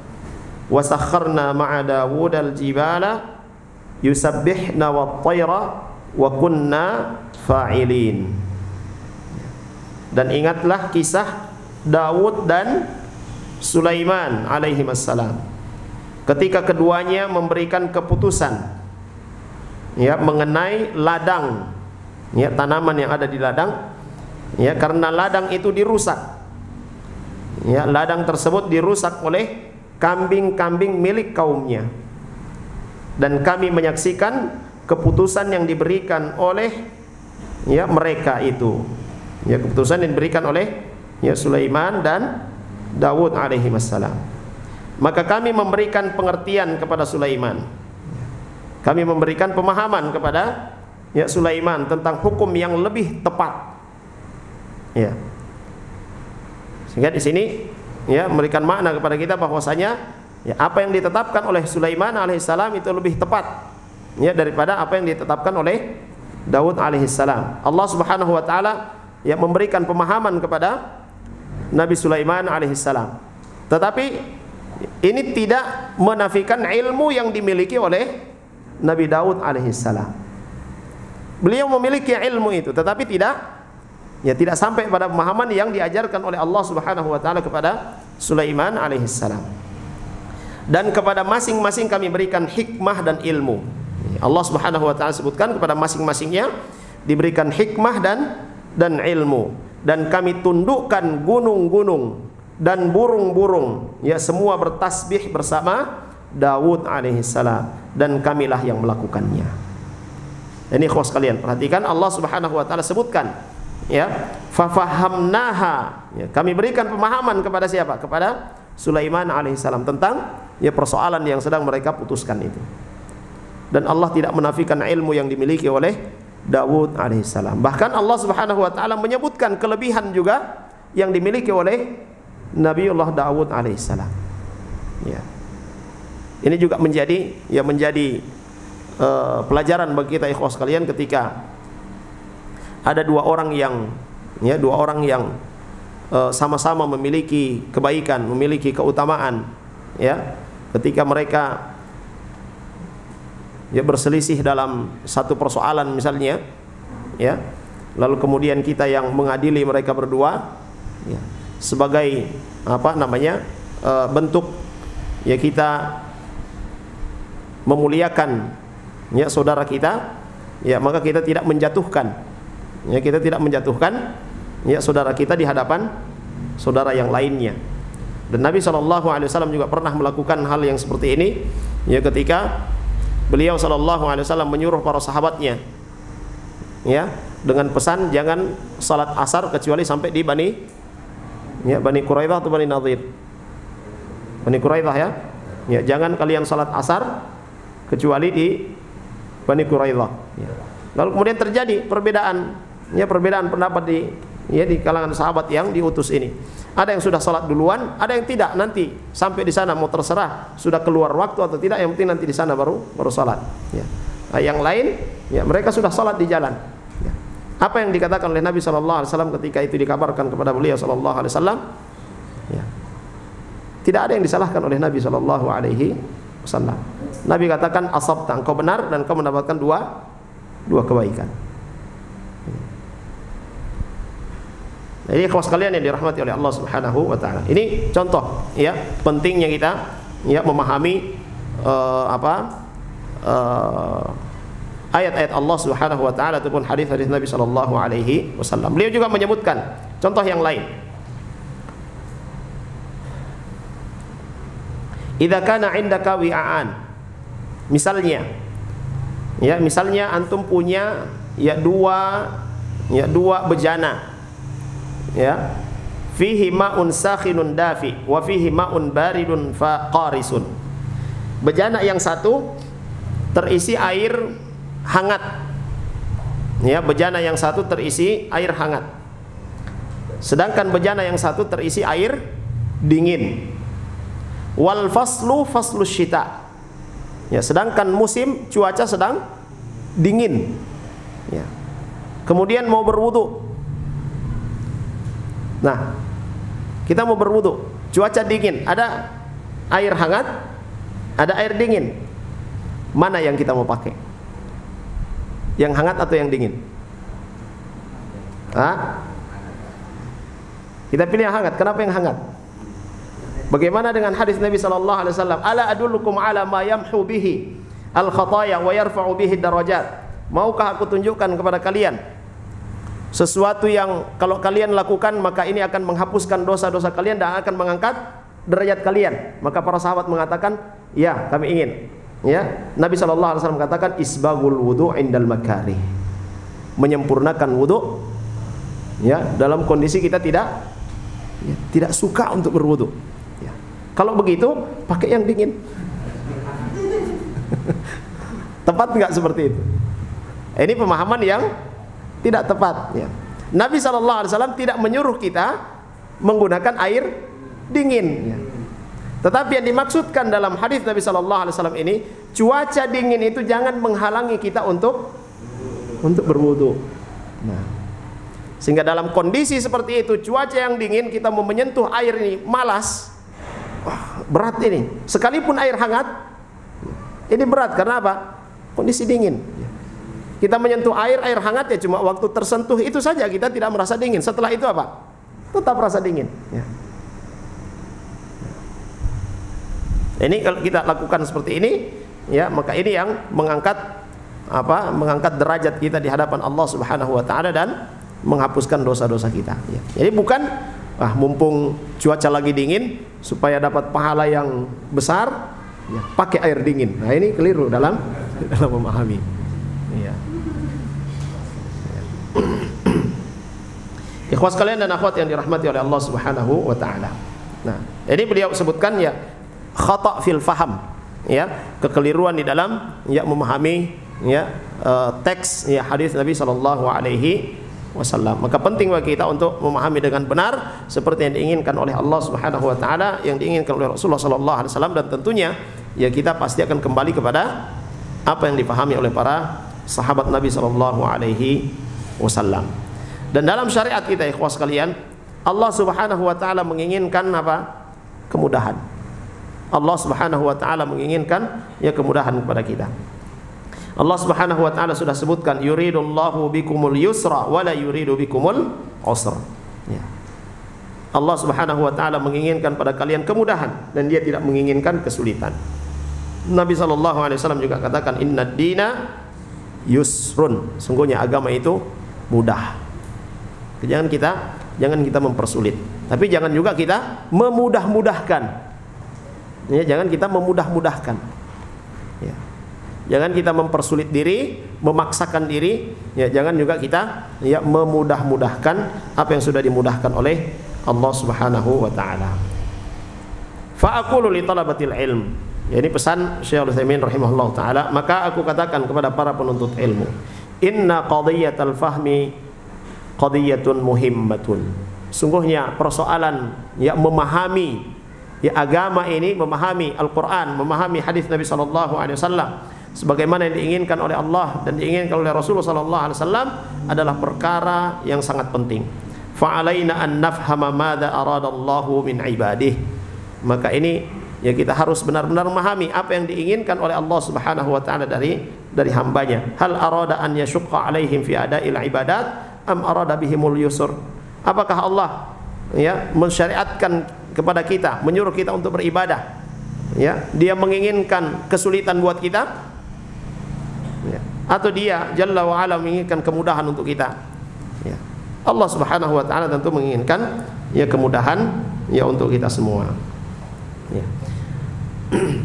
wa sakharna ma'a Dawud al-jibala yusabbihna wat-tayra wa kunna fa'ilin. Dan ingatlah kisah Dawud dan Sulaiman alaihi wassalam ketika keduanya memberikan keputusan mengenai ladang, tanaman yang ada di ladang, karena ladang itu dirusak, ladang tersebut dirusak oleh kambing-kambing milik kaumnya, dan kami menyaksikan keputusan yang diberikan oleh mereka itu, keputusan yang diberikan oleh Sulaiman dan Dawud alaihi wassalam. Maka kami memberikan pengertian kepada Sulaiman, kami memberikan pemahaman kepada Sulaiman tentang hukum yang lebih tepat. Sehingga di sini memberikan makna kepada kita bahwasanya apa yang ditetapkan oleh Sulaiman alaihissalam itu lebih tepat ya daripada apa yang ditetapkan oleh Daud alaihissalam. Allah Subhanahu wa taala ya memberikan pemahaman kepada Nabi Sulaiman alaihissalam. Tetapi ini tidak menafikan ilmu yang dimiliki oleh Nabi Daud alaihissalam. Beliau memiliki ilmu itu, tetapi tidak sampai pada pemahaman yang diajarkan oleh Allah Subhanahu wa taala kepada Sulaiman alaihissalam. Dan kepada masing-masing kami berikan hikmah dan ilmu. Allah Subhanahu wa taala sebutkan kepada masing-masingnya diberikan hikmah dan ilmu, dan kami tundukkan gunung-gunung dan burung-burung, ya semua bertasbih bersama Daud alaihissalam, dan kamilah yang melakukannya. Ini ikhwas sekalian, perhatikan Allah Subhanahu wa taala sebutkan, ya, fafahamnaha, ya, kami berikan pemahaman kepada siapa? Kepada Sulaiman alaihissalam tentang ya persoalan yang sedang mereka putuskan itu. Dan Allah tidak menafikan ilmu yang dimiliki oleh Daud alaihissalam. Bahkan Allah Subhanahu wa taala menyebutkan kelebihan juga yang dimiliki oleh Nabiullah Daud alaihissalam. Ya. Ini juga menjadi pelajaran bagi kita ikhwas sekalian, ketika ada dua orang yang sama-sama memiliki kebaikan, memiliki keutamaan, ya, ketika mereka ya berselisih dalam satu persoalan misalnya, ya, lalu kemudian kita yang mengadili mereka berdua, ya, sebagai bentuk ya kita memuliakan ya saudara kita, ya, maka kita tidak menjatuhkan ya saudara kita di hadapan saudara yang lainnya. Dan Nabi SAW juga pernah melakukan hal yang seperti ini, ya, ketika beliau SAW menyuruh para sahabatnya, ya, dengan pesan jangan salat asar kecuali sampai di Bani Quraidah atau Bani Nadhir. Bani Quraidah, ya. Ya, jangan kalian salat asar kecuali di Bani Quraidah. Ya. Lalu kemudian terjadi perbedaan pendapat di kalangan sahabat yang diutus ini. Ada yang sudah salat duluan, ada yang tidak, nanti sampai di sana mau terserah sudah keluar waktu atau tidak, yang penting nanti di sana baru salat. Ya. Nah, yang lain, ya, mereka sudah salat di jalan. Ya. Apa yang dikatakan oleh Nabi SAW ketika itu dikabarkan kepada beliau SAW? Ya. Tidak ada yang disalahkan oleh Nabi SAW. Nabi katakan asabta, engkau benar dan engkau mendapatkan dua kebaikan. Nah, ini kawan sekalian yang dirahmati oleh Allah Subhanahu wa taala. Ini contoh, ya, pentingnya kita ya memahami ayat-ayat Allah Subhanahu wa taala ataupun hadis-hadis Nabi sallallahu alaihi wasallam. Beliau juga menyebutkan contoh yang lain. Idza kana 'indaka wi'an. Misalnya antum punya dua bejana, ya, fihi ma'un sakhinun dafi wa fihi ma'un baridun qarisun. Bejana yang satu terisi air hangat, ya, bejana yang satu terisi air hangat, sedangkan bejana yang satu terisi air dingin. Wal faslu syita, ya, sedangkan musim cuaca sedang dingin, ya. Kemudian mau berwudu. Nah, kita mau berwudu, cuaca dingin, ada air hangat, ada air dingin. Mana yang kita mau pakai? Yang hangat atau yang dingin? Kita pilih yang hangat. Kenapa yang hangat? Bagaimana dengan hadis Nabi sallallahu alaihi wasallam, "Ala adullukum ala ma yamhu bihi al-khataya wa yarfa'u bihi darajat." Maukah aku tunjukkan kepada kalian sesuatu yang kalau kalian lakukan maka ini akan menghapuskan dosa-dosa kalian dan akan mengangkat derajat kalian? Maka para sahabat mengatakan, "Ya, kami ingin." Ya, Nabi sallallahu alaihi wasallam katakan, "Isbagul wudu' indal makarih." Menyempurnakan wudu, ya, dalam kondisi kita tidak suka untuk berwudu. Ya. Kalau begitu, pakai yang dingin. Tepat nggak seperti itu? Ini pemahaman yang tidak tepat. Ya. Nabi SAW tidak menyuruh kita menggunakan air dingin. Ya. Tetapi yang dimaksudkan dalam hadis Nabi SAW ini cuaca dingin itu jangan menghalangi kita untuk berwudu. Nah, sehingga dalam kondisi seperti itu, cuaca yang dingin, kita mau menyentuh air ini malas. Wah, berat ini. Sekalipun air hangat, ini berat karena apa? Kondisi dingin. Kita menyentuh air hangat ya cuma waktu tersentuh itu saja, kita tidak merasa dingin. Setelah itu apa? Tetap rasa dingin. Ya. Ini kalau kita lakukan seperti ini, ya, maka ini yang mengangkat derajat kita di hadapan Allah Subhanahu wa taala dan menghapuskan dosa-dosa kita, ya. Jadi bukan mumpung cuaca lagi dingin supaya dapat pahala yang besar, ya, pakai air dingin. Nah, ini keliru dalam memahami. Ya. Ikhwas sekalian dan akhwat yang dirahmati oleh Allah Subhanahu wa taala. Nah, ini beliau sebutkan ya khata' fil faham, ya, kekeliruan di dalam ya memahami ya teks ya hadis Nabi sallallahu alaihi wasallam. Maka penting bagi kita untuk memahami dengan benar seperti yang diinginkan oleh Allah Subhanahu wa taala, yang diinginkan oleh Rasulullah sallallahu alaihi wasallam, dan tentunya ya kita pasti akan kembali kepada apa yang dipahami oleh para sahabat Nabi sallallahu alaihi wasallam. Dan dalam syariat kita, ikhwas sekalian, Allah Subhanahu wa taala menginginkan apa? Kemudahan. Allah Subhanahu wa taala menginginkan ya kemudahan kepada kita. Allah Subhanahu wa taala sudah sebutkan, yuridullahu bikumul yusra wa la yuridu bikumul usra. Ya. Allah Subhanahu wa taala menginginkan pada kalian kemudahan dan Dia tidak menginginkan kesulitan. Nabi sallallahu alaihi wasallam juga katakan, innad dina yusrun. Sungguhnya agama itu mudah. Jangan kita mempersulit, tapi jangan juga kita memudah-mudahkan. Ya, jangan kita memudah-mudahkan. Ya. Jangan kita mempersulit diri, memaksakan diri. Ya, jangan juga kita ya memudah-mudahkan apa yang sudah dimudahkan oleh Allah Subhanahu wa taala. Fa aqulu li talabatil ilm. Ya, ini pesan Syekh Utsaimin rahimahullah taala, maka aku katakan kepada para penuntut ilmu, inna qadiyatal fahmi qadiyatun muhimmatun. Sungguhnya persoalan ya memahami ya agama ini, memahami Al-Qur'an, memahami hadis Nabi sallallahu alaihi wasallam sebagaimana yang diinginkan oleh Allah dan diinginkan oleh Rasulullah sallallahu alaihi wasallam adalah perkara yang sangat penting. Fa alaina an nafhama madza aradallahu min ibadihi. Maka ini ya kita harus benar-benar memahami apa yang diinginkan oleh Allah Subhanahu wa taala dari hambanya. Hal arada an yashqa alaihim fi ada'il ibadat am arada bihimul yusur. Apakah Allah ya mensyariatkan kepada kita, menyuruh kita untuk beribadah, ya, Dia menginginkan kesulitan buat kita, ya, atau Dia Jalla wa ala menginginkan kemudahan untuk kita, ya. Allah Subhanahu wa taala tentu menginginkan ya kemudahan ya untuk kita semua, ya.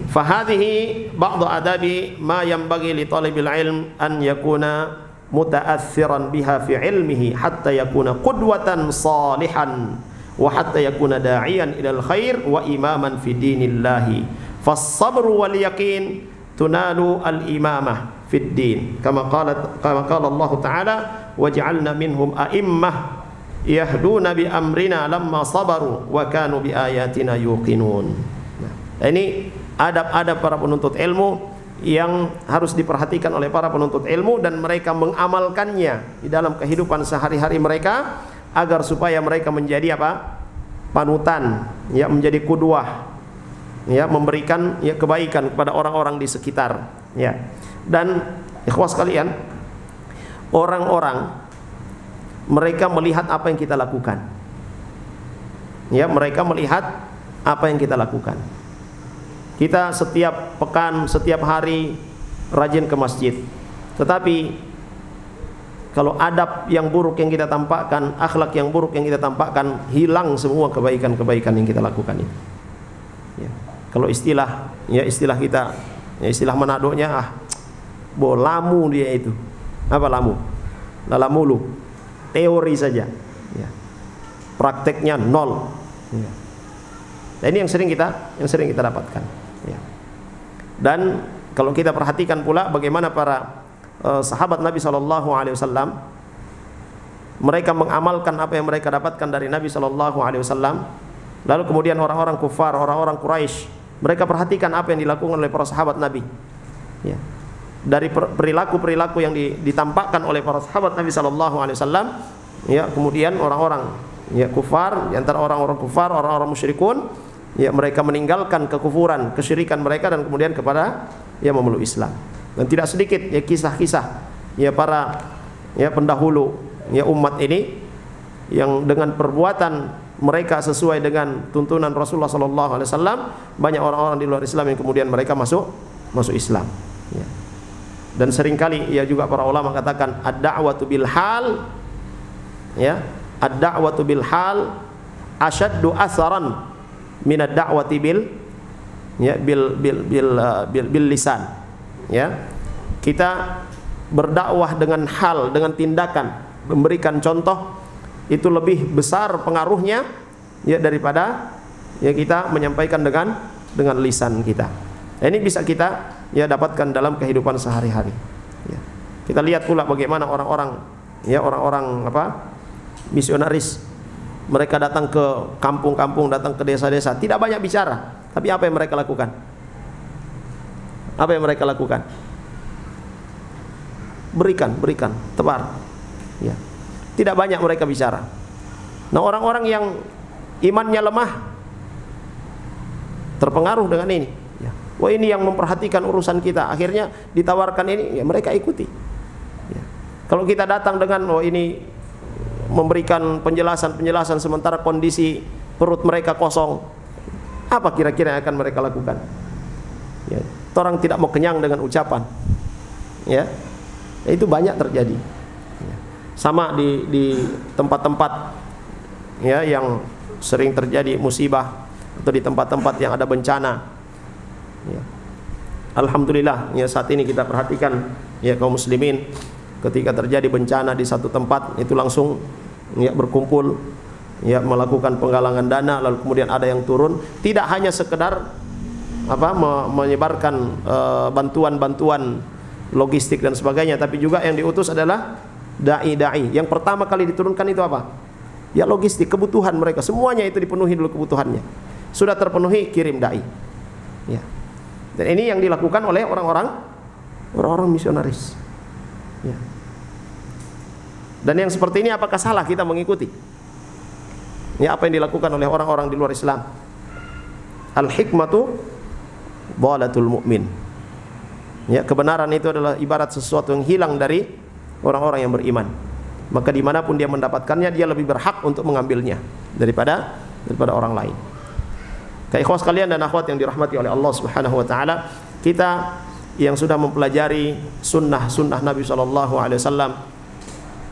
Fahadhihi ba'du adabi ma yanbaghi li talibil ilm an yakuna muta'assiran biha fi ilmihi hatta yakuna qudwatan salihan wa hatta yakuna da'iyan ilal khair wa imaman fi dinillahi fas-sabru wal yaqin tunalu al-imamah fid din kama qala Allah ta'ala waj'alna minhum a'immah yahduna bi amrina lamma sabaru wa kanu bi ayatina yuqinun. Nah, ini adab-adab para penuntut ilmu yang harus diperhatikan oleh para penuntut ilmu dan mereka mengamalkannya di dalam kehidupan sehari-hari mereka agar supaya mereka menjadi apa? Panutan, ya, menjadi qudwah, ya, memberikan ya kebaikan kepada orang-orang di sekitar, ya. Dan ikhwas sekalian, orang-orang mereka melihat apa yang kita lakukan. Ya, mereka melihat apa yang kita lakukan. Kita setiap pekan, setiap hari rajin ke masjid. Tetapi kalau adab yang buruk yang kita tampakkan, akhlak yang buruk yang kita tampakkan, hilang semua kebaikan-kebaikan yang kita lakukan itu. Ya. Kalau istilah kita, ya istilah Manadonya, lamu dia itu. Apa lamu? Lalamulu. Teori saja. Ya. Prakteknya nol. Ya. Nah, ini yang sering kita dapatkan. Ya. Dan kalau kita perhatikan pula bagaimana para sahabat Nabi sallallahu alaihi wasallam mereka mengamalkan apa yang mereka dapatkan dari Nabi sallallahu alaihi wasallam, lalu kemudian orang-orang kufar, orang-orang Quraisy, mereka perhatikan apa yang dilakukan oleh para sahabat Nabi. Ya. Dari perilaku-perilaku yang ditampakkan oleh para sahabat Nabi sallallahu alaihi wasallam, ya, kemudian orang-orang ya kufar, di antara orang-orang kufar, orang-orang musyrikun, ya mereka meninggalkan kekufuran, kesyirikan mereka dan kemudian kepada ya memeluk Islam. Dan tidak sedikit ya kisah-kisah ya para ya pendahulu ya umat ini yang dengan perbuatan mereka sesuai dengan tuntunan Rasulullah sallallahu alaihi wasallam, banyak orang-orang di luar Islam yang kemudian mereka masuk Islam. Ya. Dan seringkali ya juga para ulama katakan ad-da'watu bil hal, ya, ad-da'watu bil hal asyaddu atharan min ad-da'wati bil ya bil lisan. Ya. Kita berdakwah dengan hal, dengan tindakan, memberikan contoh itu lebih besar pengaruhnya ya daripada ya kita menyampaikan dengan lisan kita. Nah, ini bisa kita ya dapatkan dalam kehidupan sehari-hari. Ya. Kita lihat pula bagaimana orang-orang misionaris, mereka datang ke kampung-kampung, datang ke desa-desa, tidak banyak bicara, tapi apa yang mereka lakukan? Apa yang mereka lakukan? Berikan, tebar. Ya. Tidak banyak mereka bicara. Nah, orang-orang yang imannya lemah terpengaruh dengan ini. Ya. Wah, ini yang memperhatikan urusan kita. Akhirnya ditawarkan ini, ya mereka ikuti. Ya. Kalau kita datang dengan ini memberikan penjelasan sementara kondisi perut mereka kosong, apa kira-kira yang akan mereka lakukan? Ya. Orang tidak mau kenyang dengan ucapan. Ya. Itu banyak terjadi. Ya. Sama di tempat-tempat ya yang sering terjadi musibah atau di tempat-tempat yang ada bencana. Ya. Alhamdulillah ya saat ini kita perhatikan ya kaum muslimin ketika terjadi bencana di satu tempat itu langsung ya berkumpul ya melakukan penggalangan dana, lalu kemudian ada yang turun, tidak hanya sekedar menyebarkan bantuan-bantuan logistik dan sebagainya, tapi juga yang diutus adalah dai-dai. Yang pertama kali diturunkan itu apa? Ya logistik, kebutuhan mereka, semuanya itu dipenuhi dulu kebutuhannya. Sudah terpenuhi, kirim dai. Ya. Dan ini yang dilakukan oleh orang-orang misionaris. Ya. Dan yang seperti ini apakah salah kita mengikuti? Ya, apa yang dilakukan oleh orang-orang di luar Islam? Al-hikmatu dhalatul mu'min. Ya, kebenaran itu adalah ibarat sesuatu yang hilang dari orang-orang yang beriman. Maka dimanapun dia mendapatkannya, dia lebih berhak untuk mengambilnya daripada orang lain. Kayak ikhwas kalian dan akhwat yang dirahmati oleh Allah Subhanahu wa taala, kita yang sudah mempelajari sunnah Nabi sallallahu alaihi wasallam,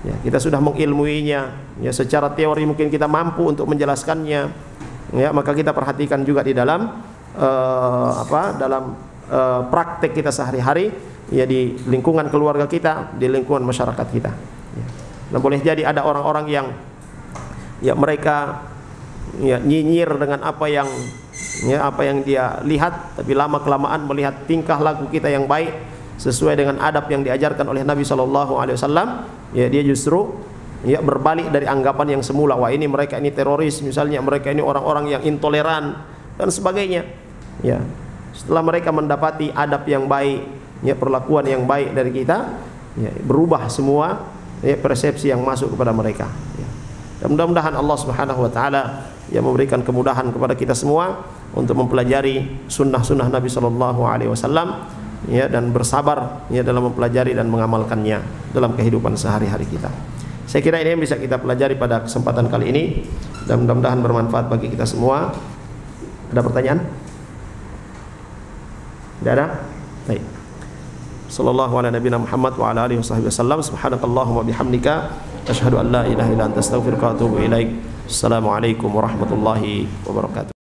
ya, kita sudah mengilmuinya, ya secara teori mungkin kita mampu untuk menjelaskannya. Ya, maka kita perhatikan juga di dalam praktek kita sehari-hari, ya di lingkungan keluarga kita, di lingkungan masyarakat kita. Ya. Nah, boleh jadi ada orang-orang yang ya mereka ya nyinyir dengan apa yang dia lihat, tapi lama kelamaan melihat tingkah laku kita yang baik sesuai dengan adab yang diajarkan oleh Nabi sallallahu alaihi wasallam, ya dia justru ya berbalik dari anggapan yang semula, wah ini mereka ini teroris misalnya, mereka ini orang-orang yang intoleran dan sebagainya. Ya. Setelah mereka mendapati adab yang baik, ya perlakuan yang baik dari kita, ya berubah semua ya persepsi yang masuk kepada mereka. Ya. Dan mudah-mudahan Allah Subhanahu wa taala yang memberikan kemudahan kepada kita semua untuk mempelajari sunnah-sunnah Nabi sallallahu alaihi wasallam, ya, dan bersabar ya dalam mempelajari dan mengamalkannya dalam kehidupan sehari-hari kita. Saya kira ini yang bisa kita pelajari pada kesempatan kali ini dan mudah-mudahan bermanfaat bagi kita semua. Ada pertanyaan? Tidak ada? Baik. Sallallahu ala nabiyina Muhammad wa ala alihi wasallam. Subhanakallahumma bihamdika asyhadu an la ilaha illa anta astaghfiruka wa atubu ilaik. Assalamualaikum warahmatullahi wabarakatuh.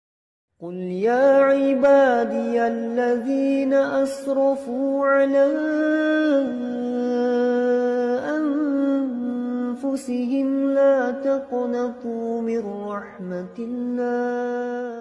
قل يا عبادي الذين أسرفوا على أنفسهم لا تقنطوا من رحمة الله